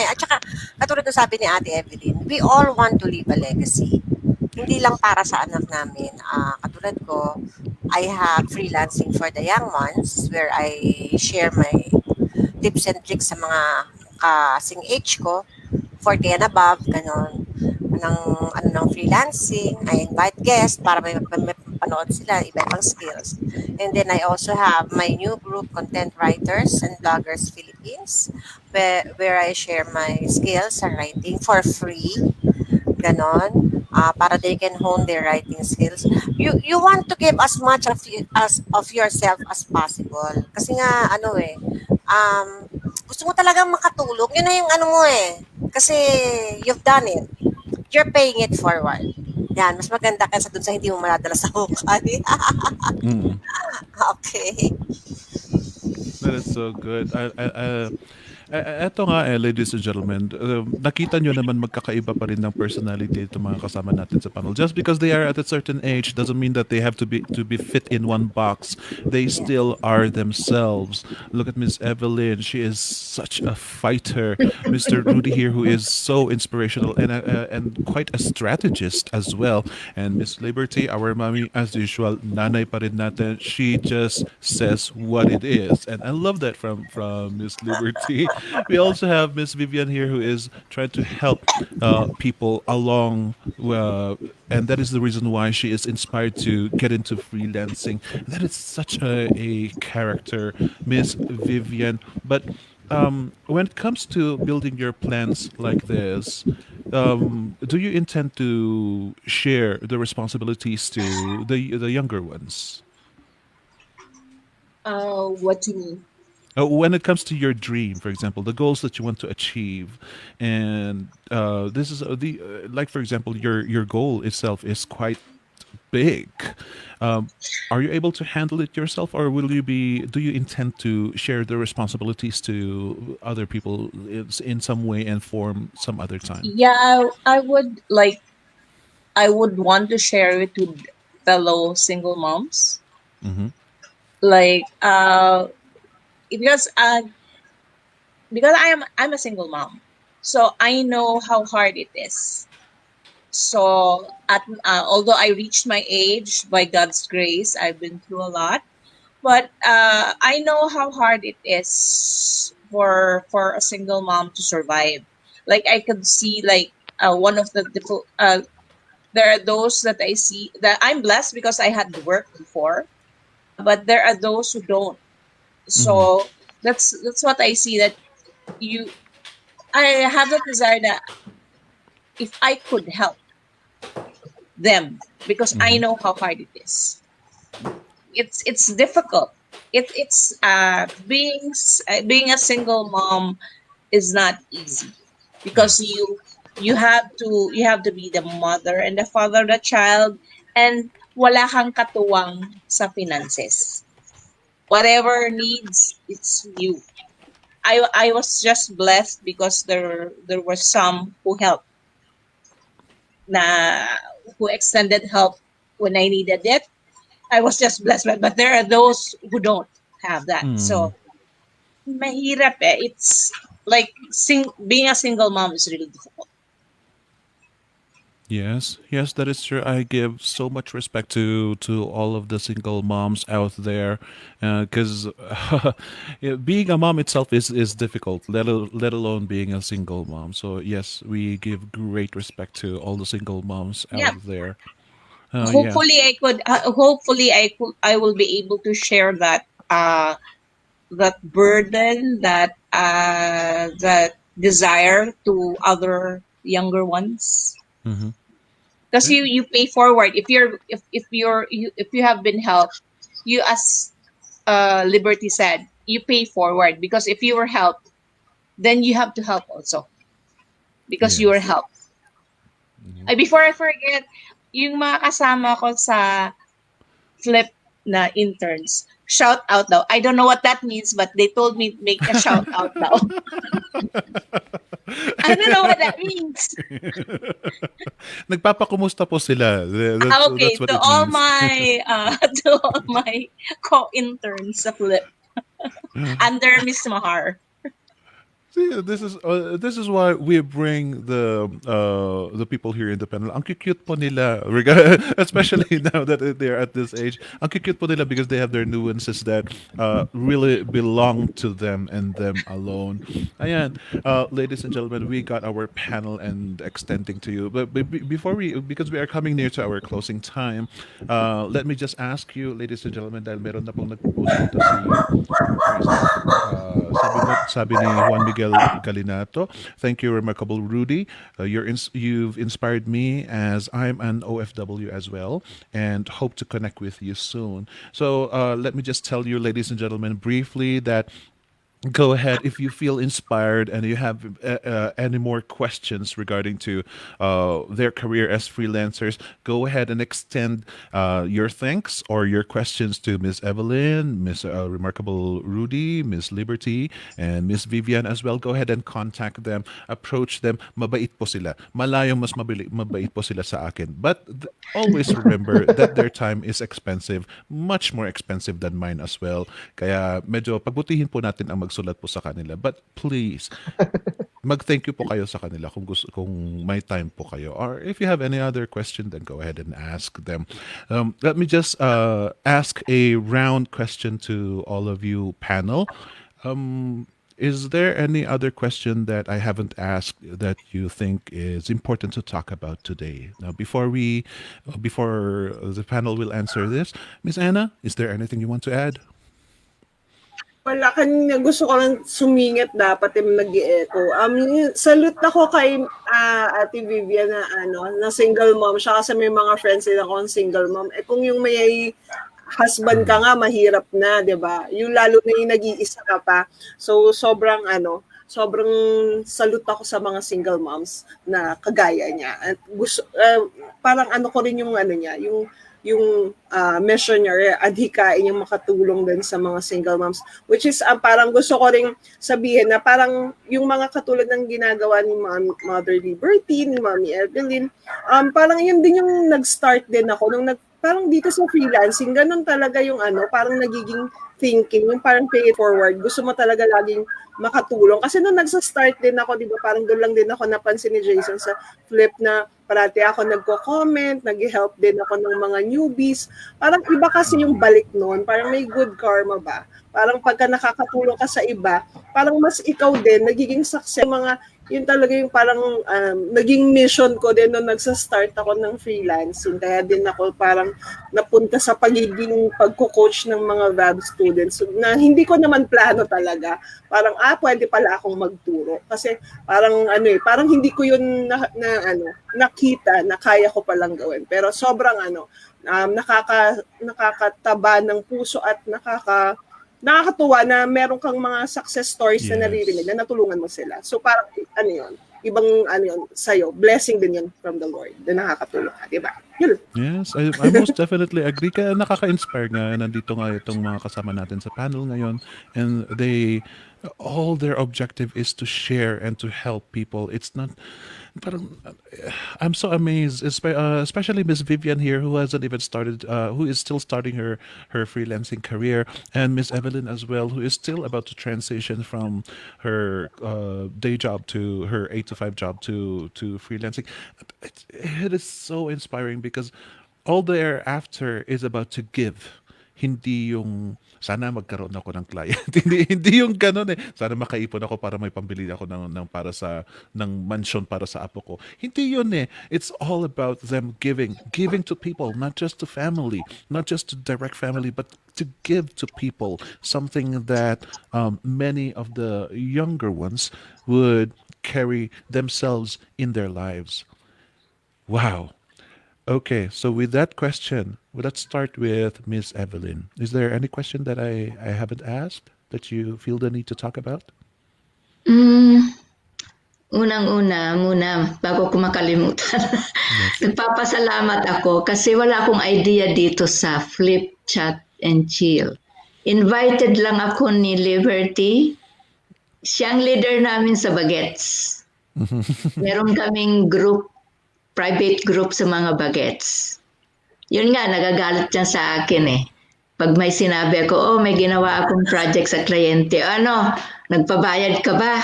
Speaker 3: at saka, katulad na sabi ni Ate Evelyn, we all want to leave a legacy. Hindi lang para sa anak namin. Katulad ko, I have freelancing for the young ones where I share my tips and tricks sa mga kasing age ko, 40 and above, ganon. ng freelancing. I invite guests para may panood sila, iba-ibang skills. And then I also have my new group, Content Writers and Bloggers Philippines, where I share my skills sa writing for free. Ganon. Para they can hone their writing skills. You want to give as much of yourself as possible. Kasi nga, gusto mo talagang makatulong. Yun na yung Kasi you've done it. You're paying it forward. Yan, mas maganda kaysa dun sa hindi mo maladala sa hukay. Okay.
Speaker 5: That is so good. Eto nga ladies and gentlemen, nakita nyo naman magkakaiba pa rin ng personality itong mga kasama natin sa panel. Just because they are at a certain age doesn't mean that they have to be fit in one box. They still are themselves. Look at Miss Evelyn; she is such a fighter. Mr. Rudy here, who is so inspirational and quite a strategist as well. And Miss Liberty, our mommy, as usual, nanay pa rin natin. She just says what it is, and I love that from Miss Liberty. We also have Miss Vivian here, who is trying to help people along, and that is the reason why she is inspired to get into freelancing. That is such a character, Miss Vivian. But when it comes to building your plans like this, do you intend to share the responsibilities to the younger ones?
Speaker 6: What do you mean?
Speaker 5: When it comes to your dream, for example, the goals that you want to achieve, and this is the like, for example, your goal itself is quite big. Um, are you able to handle it yourself, or will you be? Do you intend to share the responsibilities to other people in some way and form some other time?
Speaker 6: Yeah, I would like. I would want to share it with fellow single moms.
Speaker 5: Mm-hmm.
Speaker 6: Like, because I'm a single mom, so I know how hard it is. So at although I reached my age by God's grace, I've been through a lot. But I know how hard it is for a single mom to survive. Like I could see like one of the there are those that I see that I'm blessed because I had work before, but there are those who don't.
Speaker 5: Mm-hmm.
Speaker 6: So that's what I see that you I have that desire that if I could help them because I
Speaker 5: Mm-hmm.
Speaker 6: know how hard it is. It's difficult. It's being a single mom is not easy because
Speaker 5: Yes.
Speaker 6: you have to be the mother and the father of the child, and wala kang katuwang sa finances. Whatever needs, it's you. I was just blessed because there were some who helped, na who extended help when I needed it. I was just blessed, but there are those who don't have that.
Speaker 5: Mm.
Speaker 6: So mahirap eh. It's like being a single mom is really difficult.
Speaker 5: Yes, yes, that is true. I give so much respect to all of the single moms out there, because being a mom itself is difficult. Let alone being a single mom. So yes, we give great respect to all the single moms
Speaker 6: Yeah.
Speaker 5: out there. Yeah.
Speaker 6: Hopefully I will be able to share that burden, that desire to other younger ones.
Speaker 5: Mm-hmm.
Speaker 6: Because you pay forward if you have been helped, you, as Liberty said, you pay forward because if you were helped, then you have to help also because you were
Speaker 5: Yes.
Speaker 6: helped. Ay, before I forget, yung mga kasama ko sa flip na interns, shout out daw. I don't know what that means, but they told me to make a shout out daw. I don't know what that means.
Speaker 5: Nagpapakumusta po sila. That's
Speaker 6: Okay,
Speaker 5: what
Speaker 6: to
Speaker 5: it
Speaker 6: all
Speaker 5: means.
Speaker 6: my to all my co-interns sa flip under Miss Mahar.
Speaker 5: See, this is why we bring the people here in the panel. Ang cute po nila, especially now that they're at this age. Ang cute po nila because they have their nuances that really belong to them and them alone. Ayan, ladies and gentlemen, we got our panel and extending to you. But before because we are coming near to our closing time, let me just ask you, ladies and gentlemen, dahil meron na pong nag-propose dito where is it? Sabi ni Juan Miguel Galinato, thank you, remarkable Rudy. You've inspired me as I'm an OFW as well, and hope to connect with you soon. So let me just tell you, ladies and gentlemen, briefly that go ahead if you feel inspired and you have any more questions regarding to their career as freelancers. Go ahead and extend your thanks or your questions to Miss Evelyn, Miss Remarkable Rudy, Miss Liberty, and Miss Vivian as well. Go ahead and contact them, approach them. Mabait po sila. Malayong mas mabait po sila sa akin. But always remember that their time is expensive, much more expensive than mine as well. Kaya medyo pagbutihin po natin ang magsulat po sa kanila. But please, mag-thank you po kayo sa kanila kung may time po kayo. Or if you have any other question, then go ahead and ask them. Let me just ask a round question to all of you panel. Is there any other question that I haven't asked that you think is important to talk about today? Now, before the panel will answer this, Miss Anna, is there anything you want to add?
Speaker 7: Wala, kanina gusto ko lang sumingit dapat yung nag-i-echo. Salute ako kay Ate Vivian na single mom siya kasi may mga friends din ako single mom. Kung yung may husband ka nga, mahirap na, di ba? Yung lalo na yung nag-iisa ka pa. So, sobrang salute ako sa mga single moms na kagaya niya. At gusto, parang ko rin yung niya, yung mission niya, adhikain yung makatulong din sa mga single moms. Which is, parang gusto ko rin sabihin na parang yung mga katulad ng ginagawa ni Mother Liberty, ni Mommy Evelyn, parang yun din yung nag-start din ako nung parang dito sa freelancing, ganun talaga yung parang nagiging thinking, yung parang pay it forward. Gusto mo talaga laging makatulong. Kasi nung nagsa-start din ako, di ba, parang doon lang din ako napansin ni Jason sa flip na parati ako nagko-comment, nag-help din ako ng mga newbies. Parang iba kasi yung balik noon, parang may good karma ba? Parang pagka nakakatulong ka sa iba, parang mas ikaw din, nagiging success. Yun talaga yung parang naging mission ko din nung nagsa-start ako ng freelancing. Kaya din ako parang napunta sa pagiging pagko-coach ng mga VAB students na hindi ko naman plano talaga. Parang pwede pala akong magturo kasi parang parang hindi ko yun nakita na kaya ko palang gawin. Pero sobrang nakakataba ng puso at nakakatuwa na meron kang mga success stories na naririnig na natulungan mo sila. So parang yun, ibang yun sa'yo, blessing din yun from the Lord na nakakatulong ka, di ba? Yun.
Speaker 5: Yes, I most definitely agree. Kaya nakaka-inspire nga, nandito nga itong mga kasama natin sa panel ngayon, and all their objective is to share and to help people. It's not, parang, I'm so amazed, especially Miss Vivian here, who hasn't even started, who is still starting her freelancing career, and Miss Evelyn as well, who is still about to transition from her day job to her 8 to 5 job to freelancing. It is so inspiring because all they're after is about to give. Hindi yung sana magkaroon ako ng client. hindi yung ganun eh. Sana makaipon ako para may pambili ako ng para sa ng mansion para sa apo ko. Hindi yun eh. It's all about them giving to people, not just to family, not just to direct family, but to give to people something that many of the younger ones would carry themselves in their lives. Wow. Okay, so with that question, let's start with Miss Evelyn. Is there any question that I haven't asked that you feel the need to talk about?
Speaker 2: Unang-una muna, bago ko makalimutan, nagpapasalamat ako kasi wala akong idea dito sa Flip, Chat, and Chill. Invited lang ako ni Liberty. Siyang leader namin sa Bagets. Meron kaming private group sa mga Bagets. Yun nga, nagagalit siya sa akin eh. Pag may sinabi ako, may ginawa akong project sa kliyente. Nagpabayad ka ba?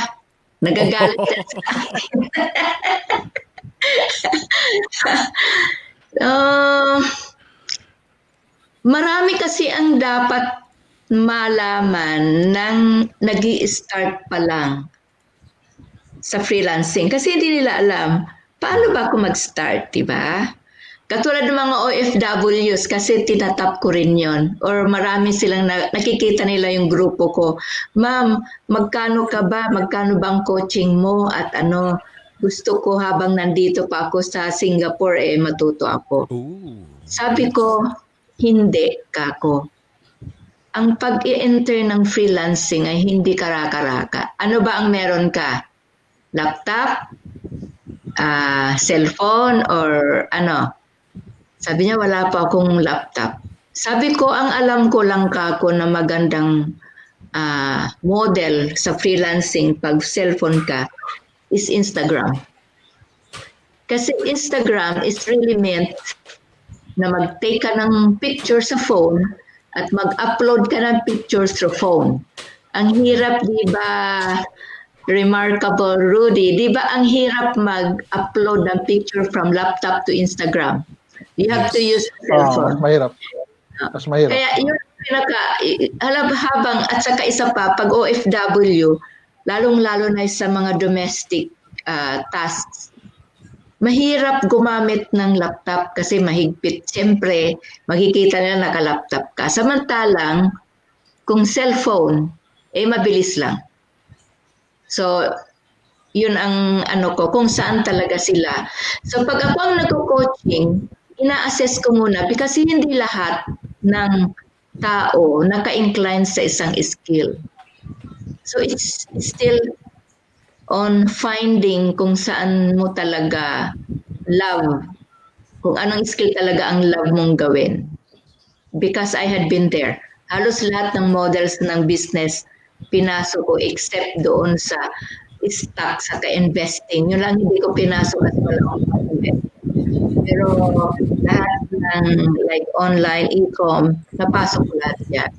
Speaker 2: Nagagalit siya sa akin. Marami kasi ang dapat malaman nang nag-i-start pa lang sa freelancing. Kasi hindi nila alam, paano ba ako mag-start, diba? Katulad ng mga OFWs, kasi tinatap ko rin yon. Or marami silang nakikita nila yung grupo ko. Ma'am, magkano ka ba? Magkano bang coaching mo? At gusto ko habang nandito pa ako sa Singapore, matuto ako.
Speaker 5: Ooh.
Speaker 2: Sabi ko, hindi kako. ang pag-i-enter ng freelancing ay hindi karaka-raka. Ano ba ang meron ka? Laptop? Cellphone? Or ano? Sabi niya, wala pa akong laptop. Sabi ko, ang alam ko lang kako na magandang model sa freelancing pag cellphone ka is Instagram. Kasi Instagram is really meant na mag-take ka ng picture sa phone at mag-upload ka ng pictures through phone. Ang hirap, di ba, remarkable Rudy, di ba ang hirap mag-upload ng picture from laptop to Instagram? You have to use cellphone.
Speaker 4: Mas mahirap. Mas mahirap.
Speaker 2: Kaya yun habang at saka isa pa, pag OFW, lalong-lalo na sa mga domestic tasks, mahirap gumamit ng laptop kasi mahigpit. Siyempre, makikita nila naka-laptop ka. Samantalang, kung cellphone, mabilis lang. So, yun ang kung saan talaga sila. So, pag ako ang nagko-coaching, ina-assess ko muna kasi hindi lahat ng tao naka-incline sa isang skill. So, it's still on finding kung saan mo talaga love, kung anong skill talaga ang love mong gawin. Because I had been there. Halos lahat ng models ng business pinasok ko except doon sa stock, sa investing. Yun lang hindi ko pinasok at wala akong invest. Pero lahat ng like online, e-com, napasok ko lahat yan.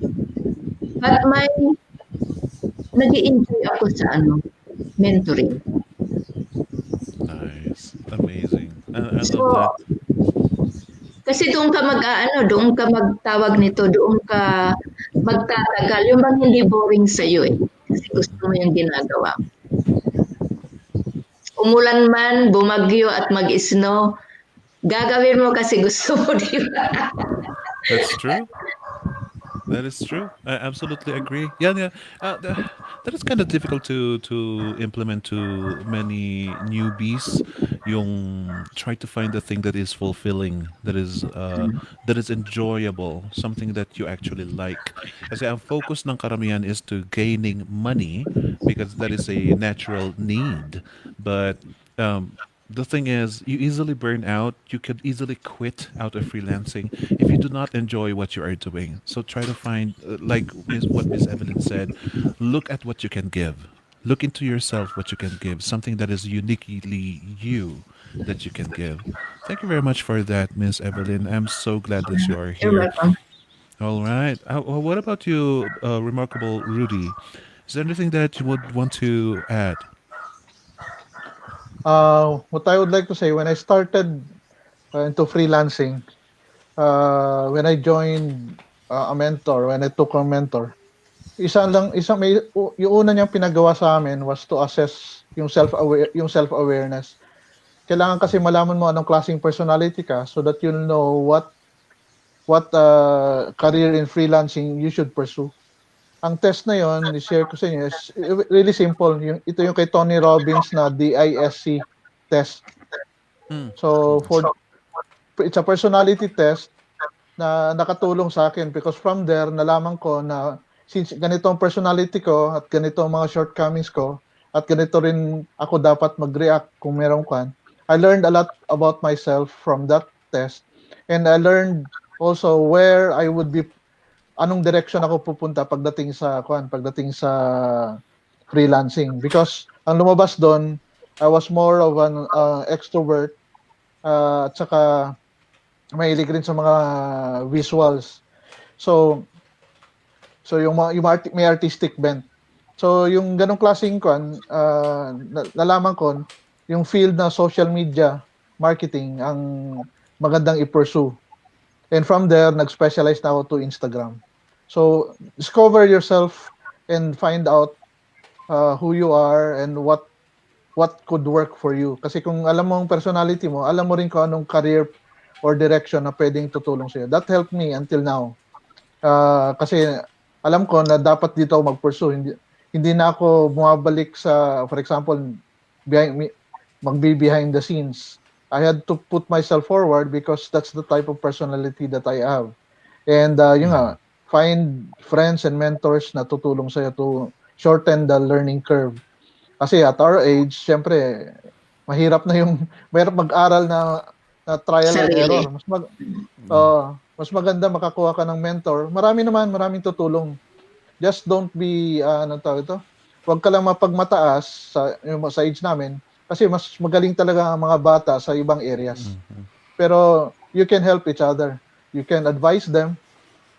Speaker 2: But nag-i-enjoy ako sa mentoring.
Speaker 5: Nice. Amazing. I
Speaker 2: So,
Speaker 5: love that.
Speaker 2: kasi doon ka doon ka magtawag nito, doon ka magtatagal. Yung bang hindi boring sa'yo kasi gusto mo yung ginagawa. Umulan man, bumagyo at mag-snow, gagawin mo kasi gusto mo, di ba?
Speaker 5: That's true. That is true. I absolutely agree. Yeah, yeah. That is kind of difficult to implement to many newbies. Yung try to find the thing that is fulfilling, that is enjoyable, something that you actually like. Kasi ang focus ng karamihan is to gaining money because that is a natural need. But the thing is, you easily burn out. You could easily quit out of freelancing if you do not enjoy what you are doing. So try to find, what Miss Evelyn said, look at what you can give. Look into yourself what you can give, something that is uniquely you that you can give. Thank you very much for that, Miss Evelyn. I'm so glad that you are
Speaker 2: You're
Speaker 5: here.
Speaker 2: welcome.
Speaker 5: All right. What about you, remarkable Rudy? Is there anything that you would want to add?
Speaker 4: What I would like to say, when I started into freelancing, when I joined when I took a mentor, yung una niyang pinagawa sa amin was to assess yung self-awareness. Kailangan kasi malaman mo anong klaseng personality ka so that you'll know what career in freelancing you should pursue. Ang test na yon, i-share ko sa inyo, is really simple. Ito yung kay Tony Robbins na DISC test. So, it's a personality test na nakatulong sa akin because from there, nalaman ko na since ganito ang personality ko at ganito ang mga shortcomings ko at ganito rin ako dapat mag-react kung meron kan, I learned a lot about myself from that test. And I learned also where I would be, anong direction ako pupunta pagdating sa freelancing, because ang lumabas doon, I was more of an extrovert at saka mahilig rin sa mga visuals. So may artistic bent. So yung ganong klaseng nalaman ko yung field na social media marketing ang magandang i-pursue. And from there, nag-specialize na ako to Instagram. So, discover yourself and find out who you are and what could work for you. Kasi kung alam mo ang personality mo, alam mo rin kung anong career or direction na pwedeng tutulong sa'yo. That helped me until now. Kasi alam ko na dapat dito ako mag-pursue. Hindi na ako bumabalik sa, for example, behind the scenes. I had to put myself forward because that's the type of personality that I have. And yun nga, find friends and mentors na tutulong sa'yo to shorten the learning curve. Kasi at our age, syempre, mahirap na yung mahirap mag-aral na trial and
Speaker 2: Sarili.
Speaker 4: error. Mas maganda makakuha ka ng mentor. Maraming tutulong. Just don't be ano tawag ito? Huwag ka lang mapagmataas sa age namin kasi mas magaling talaga ang mga bata sa ibang areas. Pero you can help each other. You can advise them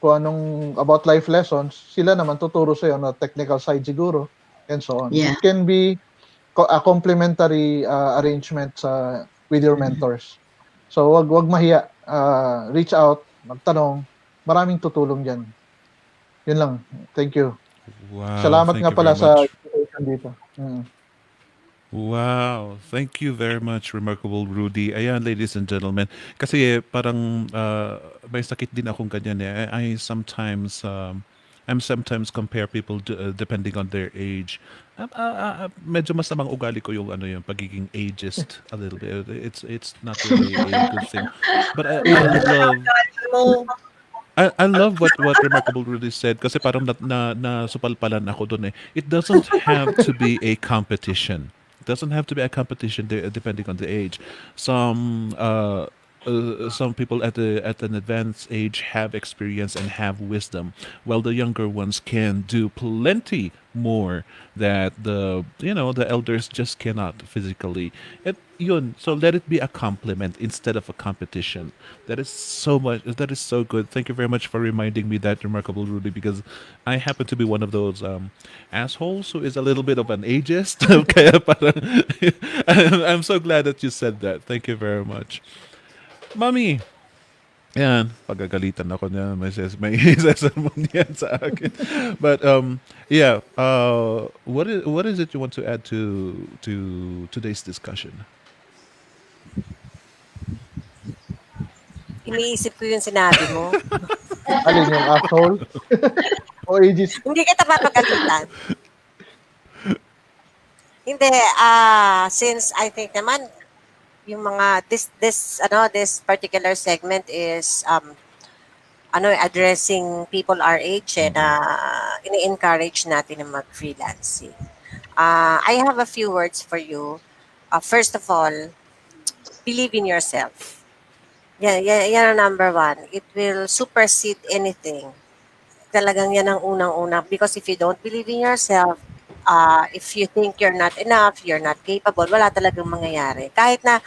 Speaker 4: kung anong about life lessons. Sila naman tuturo sa iyo na technical side siguro and so on.
Speaker 2: Yeah.
Speaker 4: It can be a complementary arrangement with your mentors. So wag mahiya. Reach out, magtanong. Maraming tutulong diyan. Yun lang. Thank you.
Speaker 5: Wow,
Speaker 4: Salamat
Speaker 5: thank
Speaker 4: nga
Speaker 5: you very
Speaker 4: pala sa
Speaker 5: much.
Speaker 4: invitation dito.
Speaker 5: Wow, thank you very much, Remarkable Rudy. Ayan, ladies and gentlemen. Kasi parang may sakit din akong ganyan eh. I'm sometimes compare people depending on their age. Medyo masamang ugali ko yung ano yung pagiging ageist a little bit. It's not really a good thing. But I love
Speaker 1: Mo,
Speaker 5: I love what Remarkable Rudy said kasi parang na supalpalan ako doon eh. It doesn't have to be a competition. It doesn't have to be a competition depending on the age. Some people at an advanced age have experience and have wisdom, while the younger ones can do plenty more that the elders just cannot physically. So let it be a compliment instead of a competition. That is so good. Thank you very much for reminding me that, Remarkable Ruby, because I happen to be one of those assholes who is a little bit of an ageist. Okay, I'm so glad that you said that. Thank you very much. Mommy, yan, pagagalitan ako niya, may sesermon yan sa akin. But yeah, what is it you want to add to today's discussion?
Speaker 3: Iniisip ko yung sinabi mo.
Speaker 4: Alin yung asshole? O ages?
Speaker 3: Hindi kita papagalitan. Hindi, since I think naman, yung mga, this particular segment is, addressing people our age na ini-encourage natin na mag-freelancing. I have a few words for you. First of all, believe in yourself. Yan ang number one. It will supersede anything. Talagang yan ang unang-una. Because if you don't believe in yourself, if you think you're not enough, you're not capable, wala talagang mangyayari. Kahit na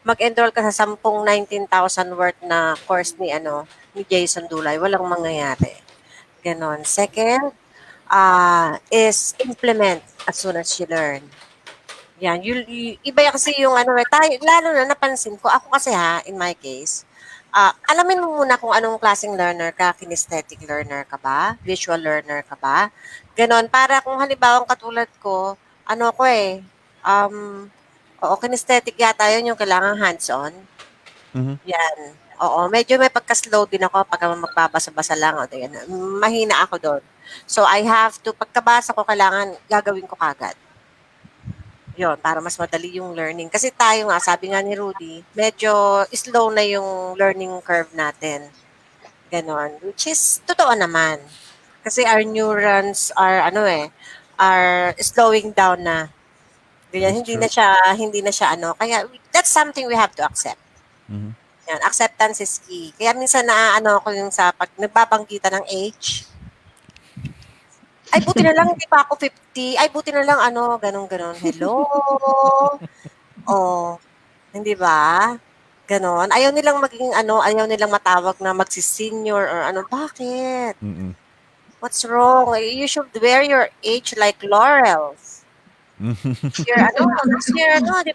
Speaker 3: mag-enroll ka sa 19,000 worth na course ni Jason Dulay, walang mangyayari. Ganon. Second, is implement as soon as you learn. Yan, iba kasi yung tayo, lalo na napansin ko, ako kasi in my case, alamin mo muna kung anong klaseng learner ka, kinesthetic learner ka ba, visual learner ka ba, ganon, para kung halimbawa katulad ko, kinesthetic yata yun yung kailangan hands-on. Yan. Oo, medyo may pagka-slow din ako pag magbabasa-basa lang. Yan. Mahina ako doon. So, I have to, pagkabasa ko, kailangan gagawin ko kagad. Yun, para mas madali yung learning. Kasi tayo nga, sabi nga ni Rudy, medyo slow na yung learning curve natin. Ganon. Which is, totoo naman. Kasi our neurons are, are slowing down na. Ganyan, hindi na siya kaya that's something we have to accept. Yan, acceptance is key. Kaya minsan ako yung sa pag nagbabangkita ng age, ay buti na lang hindi pa ako 50, ay buti na lang ganon. Hello. Oh, hindi ba? Ganon. Ayaw nilang maging ayaw nilang matawag na magsi-senior or bakit? What's wrong? You should wear your age like laurels. Di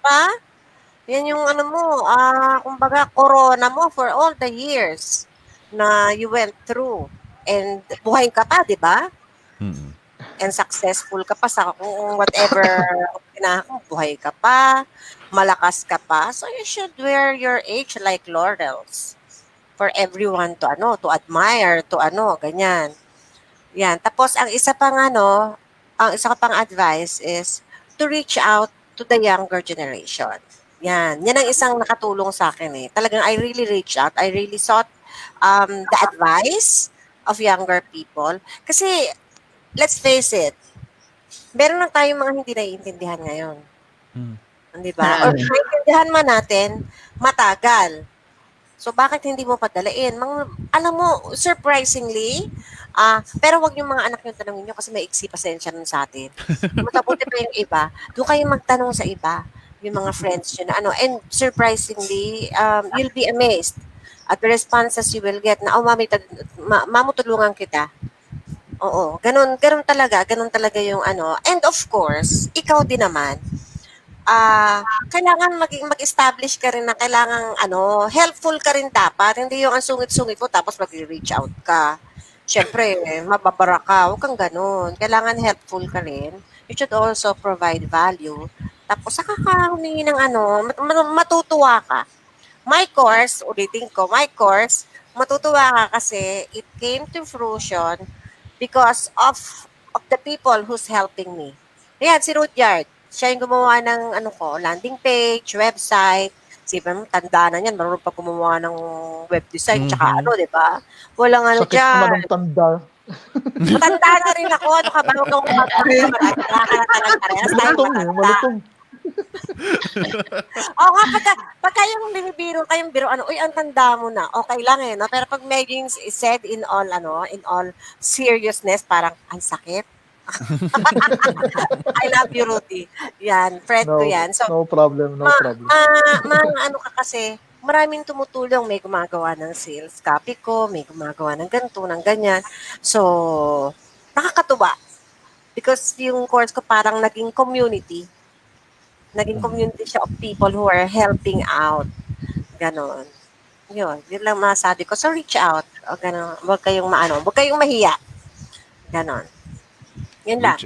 Speaker 3: ba? Yan yung kumbaga, corona mo for all the years na you went through. And buhay ka pa, di ba? And successful ka pa sa kung whatever buhay ka pa, malakas ka pa. So you should wear your age like laurels for everyone to admire, ganyan. Yan. Tapos ang isa pang advice is to reach out to the younger generation. Yan. Yan ang isang nakatulong sa akin eh. Talagang I really reached out. I really sought the advice of younger people. Kasi, let's face it, meron lang tayong mga hindi naiintindihan ngayon.
Speaker 5: Mm.
Speaker 3: Di ba? Or
Speaker 2: Marami.
Speaker 3: naiintindihan man natin, matagal. So, bakit hindi mo padalain? Alam mo, surprisingly, pero wag yung mga anak yung tanongin nyo kasi may iksi pasensya nun sa atin. Mabuti pa yung iba. Doon kayo magtanong sa iba, yung mga friends nyo na ano. And surprisingly, you'll be amazed at the responses you will get na, mami, mamutulungan kita. Oo, ganun talaga yung ano. And of course, ikaw din naman, kailangan mag-establish ka rin na kailangan helpful ka rin dapat. Hindi yung ang sungit-sungit mo tapos mag-reach out ka. Siyempre, mababara ka. Huwag kang ganun. Kailangan helpful ka rin. You should also provide value. Tapos saka ka humingi ng matutuwa ka. Ulitin ko, my course, matutuwa ka kasi it came to fruition because of the people who's helping me. Ayan, si Rudyard. Siya yung gumawa ng landing page, website. Sipin mo, tanda na yan. Marunong pa gumawa ng web design, tsaka di ba? Walang
Speaker 4: Sakit
Speaker 3: dyan.
Speaker 4: naman ng tanda.
Speaker 3: Matanda na rin ako. Ano ka ba? Huwag kang kumagpapaya. Matanda ka na talaga. Parehas tayo matanda.
Speaker 4: Malutong.
Speaker 3: Oo nga, pagka yung kayong biro, uy, ang tanda mo na, okay lang no? Pero pag medyo said in all seriousness, parang, ang sakit. I love you, Rudy. Yan, friend ko yan. So,
Speaker 4: No problem.
Speaker 3: ka kasi, maraming tumutulong. May gumagawa ng sales copy ko, may gumagawa ng ganito, ng ganyan. So, nakakatuwa. Because yung course ko parang naging community. Naging community siya of people who are helping out. Ganon. Yun lang masabi ko. So, reach out. O ganon. Huwag kayong mahiya. Ganon. Yun lang.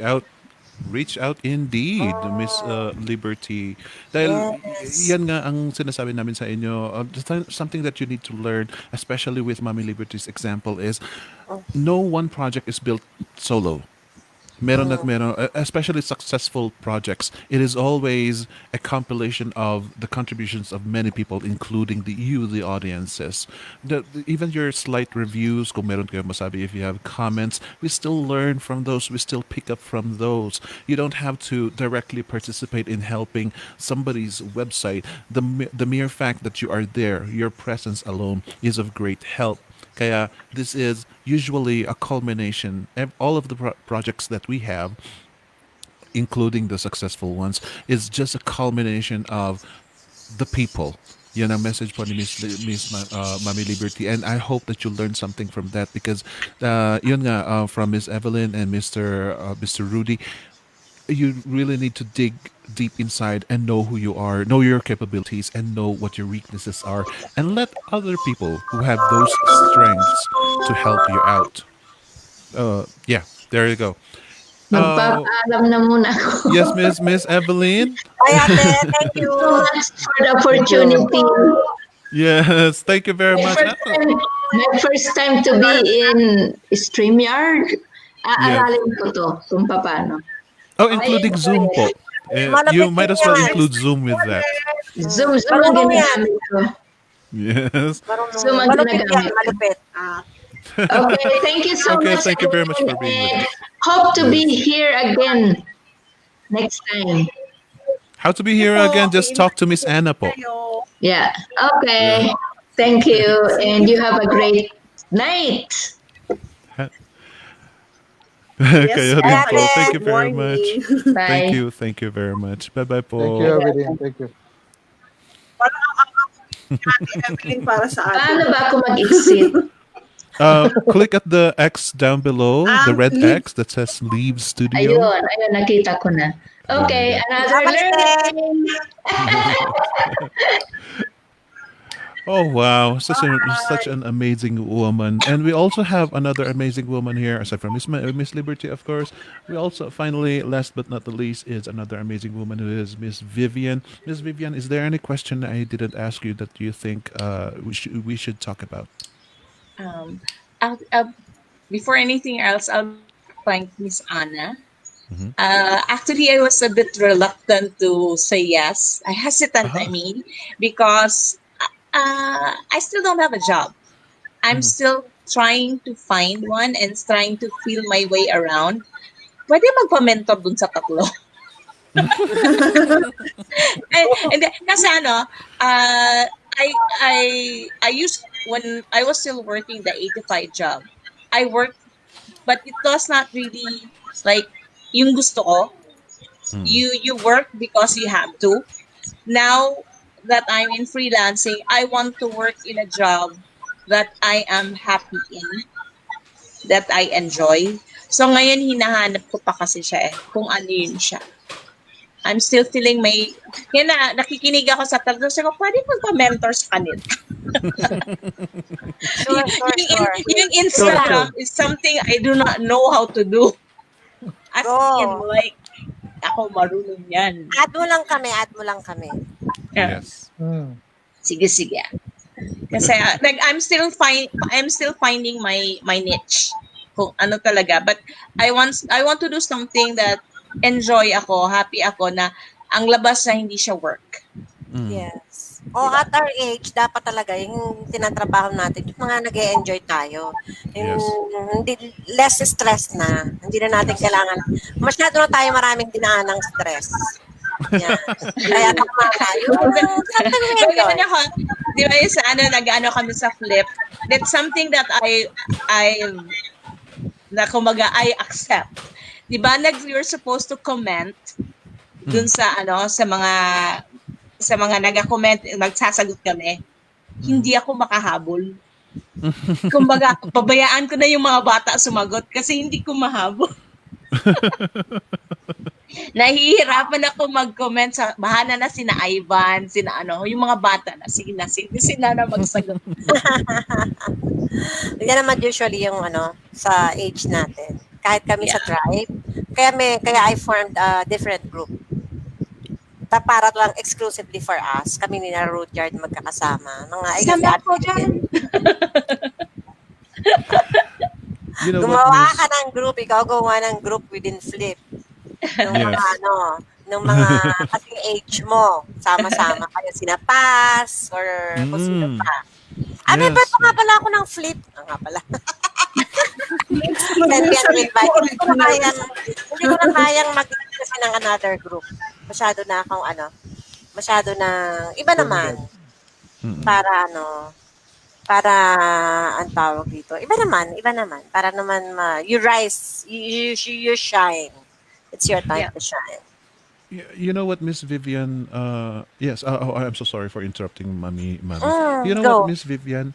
Speaker 5: Reach out indeed, Miss Liberty. Dahil yan nga ang sinasabi namin sa inyo. Something that you need to learn, especially with Mami Liberty's example, is no one project is built solo. Meron at meron, especially successful projects, it is always a compilation of the contributions of many people, including the audiences. Even your slight reviews, kung meron kayo masabi, if you have comments, we still learn from those, we still pick up from those. You don't have to directly participate in helping somebody's website. The mere fact that you are there, your presence alone, is of great help. Kaya this is usually a culmination. All of the projects that we have, including the successful ones, is just a culmination of the people. Yan ang message po ni Miss Mami Liberty, and I hope that you learned something from that because yun nga from Miss Evelyn and Mr. Rudy, you really need to dig deep inside and know who you are, know your capabilities, and know what your weaknesses are, and let other people who have those strengths to help you out. Yeah, there you go.
Speaker 2: Magpapaalam na muna ako.
Speaker 5: Yes, Miss Evelyn.
Speaker 3: Ay, ate, thank you.
Speaker 2: So much for the opportunity.
Speaker 5: Yes, thank you very much.
Speaker 2: My first time to be in StreamYard. Aaralin ko to kung paano.
Speaker 5: Oh, including Zoom po. You might as well include Zoom with that.
Speaker 2: Zoom ang ginagamit ko.
Speaker 5: Yes.
Speaker 2: Zoom ang ginagamit ko.
Speaker 3: Malupit.
Speaker 2: Okay, thank you so
Speaker 5: Okay,
Speaker 2: much.
Speaker 5: thank you very much for being with us.
Speaker 2: Hope to be here again next time.
Speaker 5: How to be here again? Just talk to Miss Anna po.
Speaker 2: Yeah. Okay. Thank you, and you have a great night.
Speaker 5: Kayo rin po. Thank you
Speaker 7: Good
Speaker 5: very
Speaker 7: morning.
Speaker 5: much.
Speaker 2: Bye.
Speaker 5: Thank you very much. Bye-bye po.
Speaker 4: Thank you, everything. Thank you.
Speaker 7: Parang Evelyn para sa atin.
Speaker 2: Paano ba ako mag-exit?
Speaker 5: Click at the X down below, the red
Speaker 7: leave.
Speaker 5: X that says Leave Studio.
Speaker 2: Ayun, nakita ko na. Okay, another learning.
Speaker 5: Oh wow, such an amazing woman, and we also have another amazing woman here aside from Miss Liberty, of course. We also finally, last but not the least, is another amazing woman who is Miss Vivian. Miss Vivian, is there any question I didn't ask you that you think we should talk about?
Speaker 6: Before anything else, I'll thank Miss Anna. Actually, I was a bit reluctant to say yes. I hesitant, I mean, because I still don't have a job. I'm still trying to find one and trying to feel my way around, pwede magpa-mentor dun sa tatlo. Kasi I used, when I was still working the 8 to 5 job, I worked, but it was not really like yung gusto ko. You work because you have to. Now that I'm in freelancing, I want to work in a job that I am happy in, that I enjoy. So ngayon hinahanap ko pa kasi siya kung ano yun siya. I'm still feeling kaya nakikinig ako sa tatlo, ko, pwede magpa-mentor sa kanila.
Speaker 3: Sure.
Speaker 6: Yung Instagram is something I do not know how to do. As in, like, ako marunong yan.
Speaker 3: Add mo lang kami.
Speaker 5: Yes.
Speaker 6: Sige. Kasi I'm still finding my niche. Kung ano talaga. But I want to do something that enjoy ako, happy ako, na ang labas na hindi siya work.
Speaker 3: Yes. At our age, dapat talaga yung tinatrabaho natin, yung mga nag-e-enjoy tayo. Hindi, less stress na. Hindi na natin kailangan. Masyado na tayo maraming dinaan ng stress. Yan. Kaya something we enjoy.
Speaker 6: Di ba yung sa nag-ano kami sa flip, that's something that I accept. Di ba, you're supposed to comment dun sa mga nag-comment, magsasagot kami. Hindi ako makahabol. Kumbaga, pabayaan ko na yung mga bata sumagot kasi hindi ko mahabol. Nahihirapan ako mag-comment sa bahana na sina Ivan, yung mga bata na sila na magsagot.
Speaker 3: Yan naman usually yung sa age natin. Kahit kami sa tribe, kaya I formed a different group. Para lang exclusively for us. Kami ni na Rudyard magkakasama.
Speaker 6: Sama ko dyan.
Speaker 3: Gumawa ka ng group, ikaw gawa ng group within Flip. Nung mga kasing age mo, sama-sama kayo, sina Paz, or kung sino pa. May birth nga pala ako ng Flip. Nga pala. Hindi ko na kayang mag-isip kasi ng another group. Masyado na iba naman. Para ang tawag dito. Iba naman. Para naman you rise, you shine. It's your time to shine.
Speaker 5: You know what, Miss Vivian? Yes. I'm so sorry for interrupting, Mommy. You know
Speaker 3: go.
Speaker 5: what, Miss Vivian?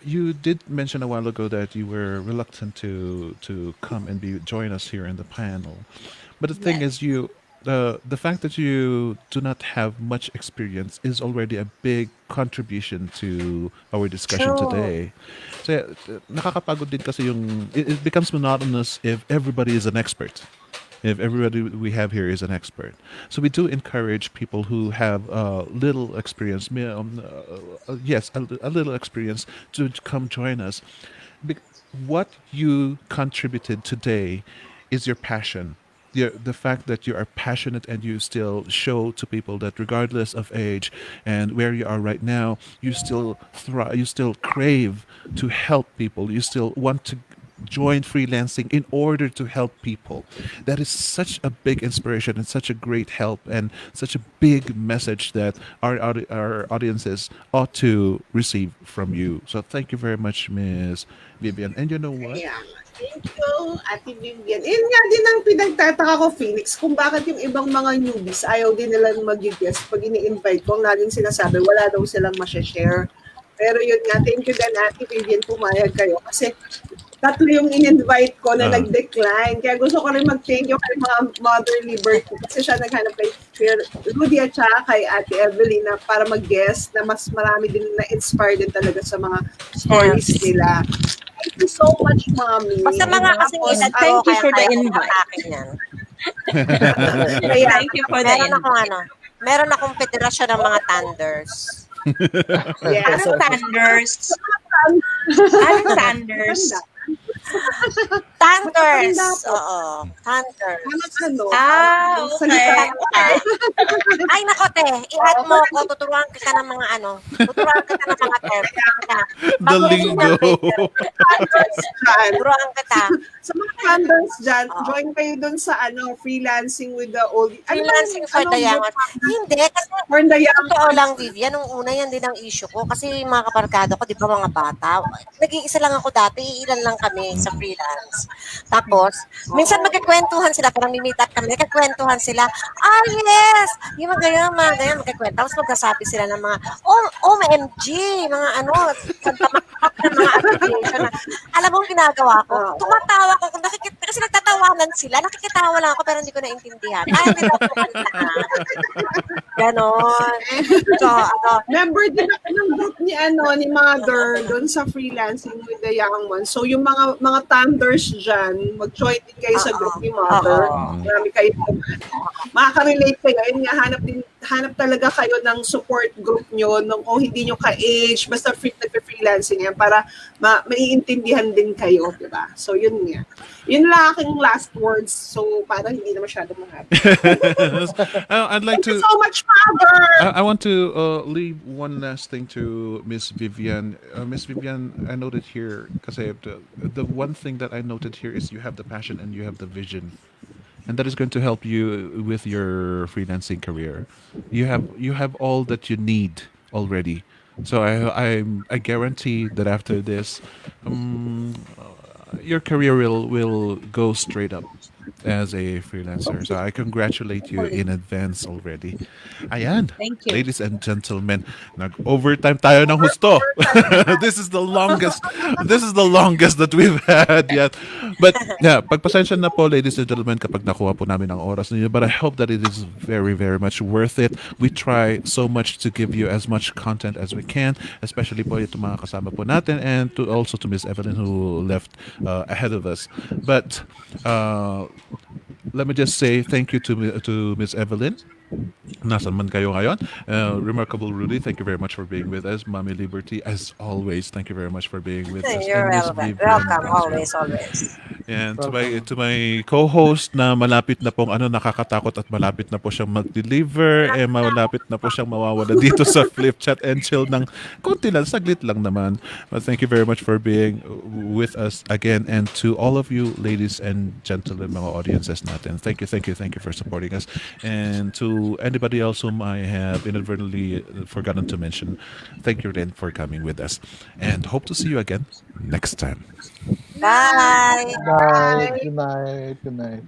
Speaker 5: You did mention a while ago that you were reluctant to come and join us here in the panel, but the thing is, the fact that you do not have much experience is already a big contribution to our discussion today. So nakakapagod din kasi it becomes monotonous if everybody is an expert. If everybody we have here is an expert. So we do encourage people who have little experience, a little experience, to come join us. What you contributed today is your passion. The fact that you are passionate and you still show to people that regardless of age and where you are right now, you still thrive, you still crave to help people. You still want to join freelancing in order to help people. That is such a big inspiration and such a great help and such a big message that our audiences ought to receive from you. So thank you very much, Miss Vivian. And you know what?
Speaker 7: Yeah. Thank you, Ate Vivian. Yun nga din ang pinagtataka ko, Phoenix, kung bakit yung ibang mga newbies ayaw din nilang mag-guest pag ini-invite ko. Ang laging sinasabi, wala daw silang ma-share. Pero yun nga, thank you din, Ate Vivian, pumayag kayo. Kasi tatlo yung in-invite ko na nag-decline. Kaya gusto ko rin mag-thank you kay mga Mother Liberty kasi siya naghanap kay Rudy at saka kay Ate Evelyn na para mag-guest na mas marami din na-inspire din talaga sa mga stories nila. Thank you so much, Mommy.
Speaker 3: Basta mga kasing edad ko,
Speaker 6: Thank you for the
Speaker 3: kaya
Speaker 6: invite.
Speaker 3: Thank you for the invite. Meron akong federasyon ng mga Thunders.
Speaker 7: Yeah.
Speaker 6: Anong Thunders? Anong Thunders?
Speaker 3: Tanters.
Speaker 7: Matanda po.
Speaker 3: Oo. Tanters.
Speaker 7: Sa
Speaker 6: Okay.
Speaker 7: likod.
Speaker 3: Ah. Ay, nako, te. I-add mo ko. Tuturuan kita ng mga Tuturuan kita ng mga terms. Kita.
Speaker 5: The
Speaker 3: Mag-message ng
Speaker 5: lingo.
Speaker 3: later.
Speaker 7: Thunders dyan.
Speaker 3: Turuan kita.
Speaker 7: Sa mga thunders dyan,
Speaker 3: Oo.
Speaker 7: join kayo dun sa freelancing with the old.
Speaker 3: Freelancing for the young. Hindi, kasi
Speaker 7: For the young.
Speaker 3: totoo lang, Vivian, nung una yan din ang issue ko. Kasi yung mga kabarkada ko, di ba mga bata, nag-iisa lang ako dati, ilan lang kami sa freelance. Tapos, minsan magkakwentuhan sila, parang mimit up kami, nagkakwentuhan sila, yes, yung mga ganyan, magkakwento. Tapos magsasabi sila ng mga, OMG, mga Santa Makap na mga application na, alam mo ang ginagawa ko, tumatawa ko, kasi nagtatawanan sila, nakikitawa lang ako, pero hindi ko naintindihan. Hindi lang ako kantaan. Ganon. So,
Speaker 7: Member din ako ng group ni Mother doon sa freelancing with the young ones. So yung mga thunders dyan, mag-join din kayo sa group ni Mother. Marami kayo. Makaka-relate kayo. Ayun nga, hanap talaga kayo ng support group nyo kung hindi nyo ka-age, basta nagpe-freelancing yan para maiintindihan din kayo, di ba? So yun nga. Yun lang aking last words. So parang hindi na masyadong mahaba.
Speaker 5: I'd like
Speaker 7: Thank you
Speaker 5: to.
Speaker 7: so much, Mother!
Speaker 5: I want to leave one last thing to Miss Vivian. Miss Vivian, I noted here because the one thing that I noted here is you have the passion and you have the vision, and that is going to help you with your freelancing career. You have all that you need already. So I guarantee that after this, your career will go straight up as a freelancer. So I congratulate you in advance already. Ayan.
Speaker 6: Thank you.
Speaker 5: Ladies and gentlemen, nag-overtime tayo ng husto. This is the longest that we've had yet. But yeah, pagpasensya na po, ladies and gentlemen, kapag nakuha po namin ang oras ninyo. But I hope that it is very, very much worth it. We try so much to give you as much content as we can, especially po itong mga kasama po natin, and also to Miss Evelyn who left ahead of us. But let me just say thank you to Miss Evelyn. Nasaan man kayo ngayon. Remarkable Rudy, thank you very much for being with us. Mommy Liberty, as always, thank you very much for being with us.
Speaker 3: you're
Speaker 5: And Miss
Speaker 3: welcome.
Speaker 5: Vivian
Speaker 3: Welcome,
Speaker 5: as well.
Speaker 3: always.
Speaker 5: And to my co-host na malapit na pong nakakatakot at malapit na po siyang mag-deliver, malapit na po siyang mawawala dito sa Flip Chat and Chill ng konti lang, saglit lang naman. But thank you very much for being with us again, and to all of you ladies and gentlemen, mga audiences natin. Thank you for supporting us. And to anybody else whom I have inadvertently forgotten to mention, thank you then for coming with us. And hope to see you again next time.
Speaker 3: Bye.
Speaker 4: Good night. Good night. Good night.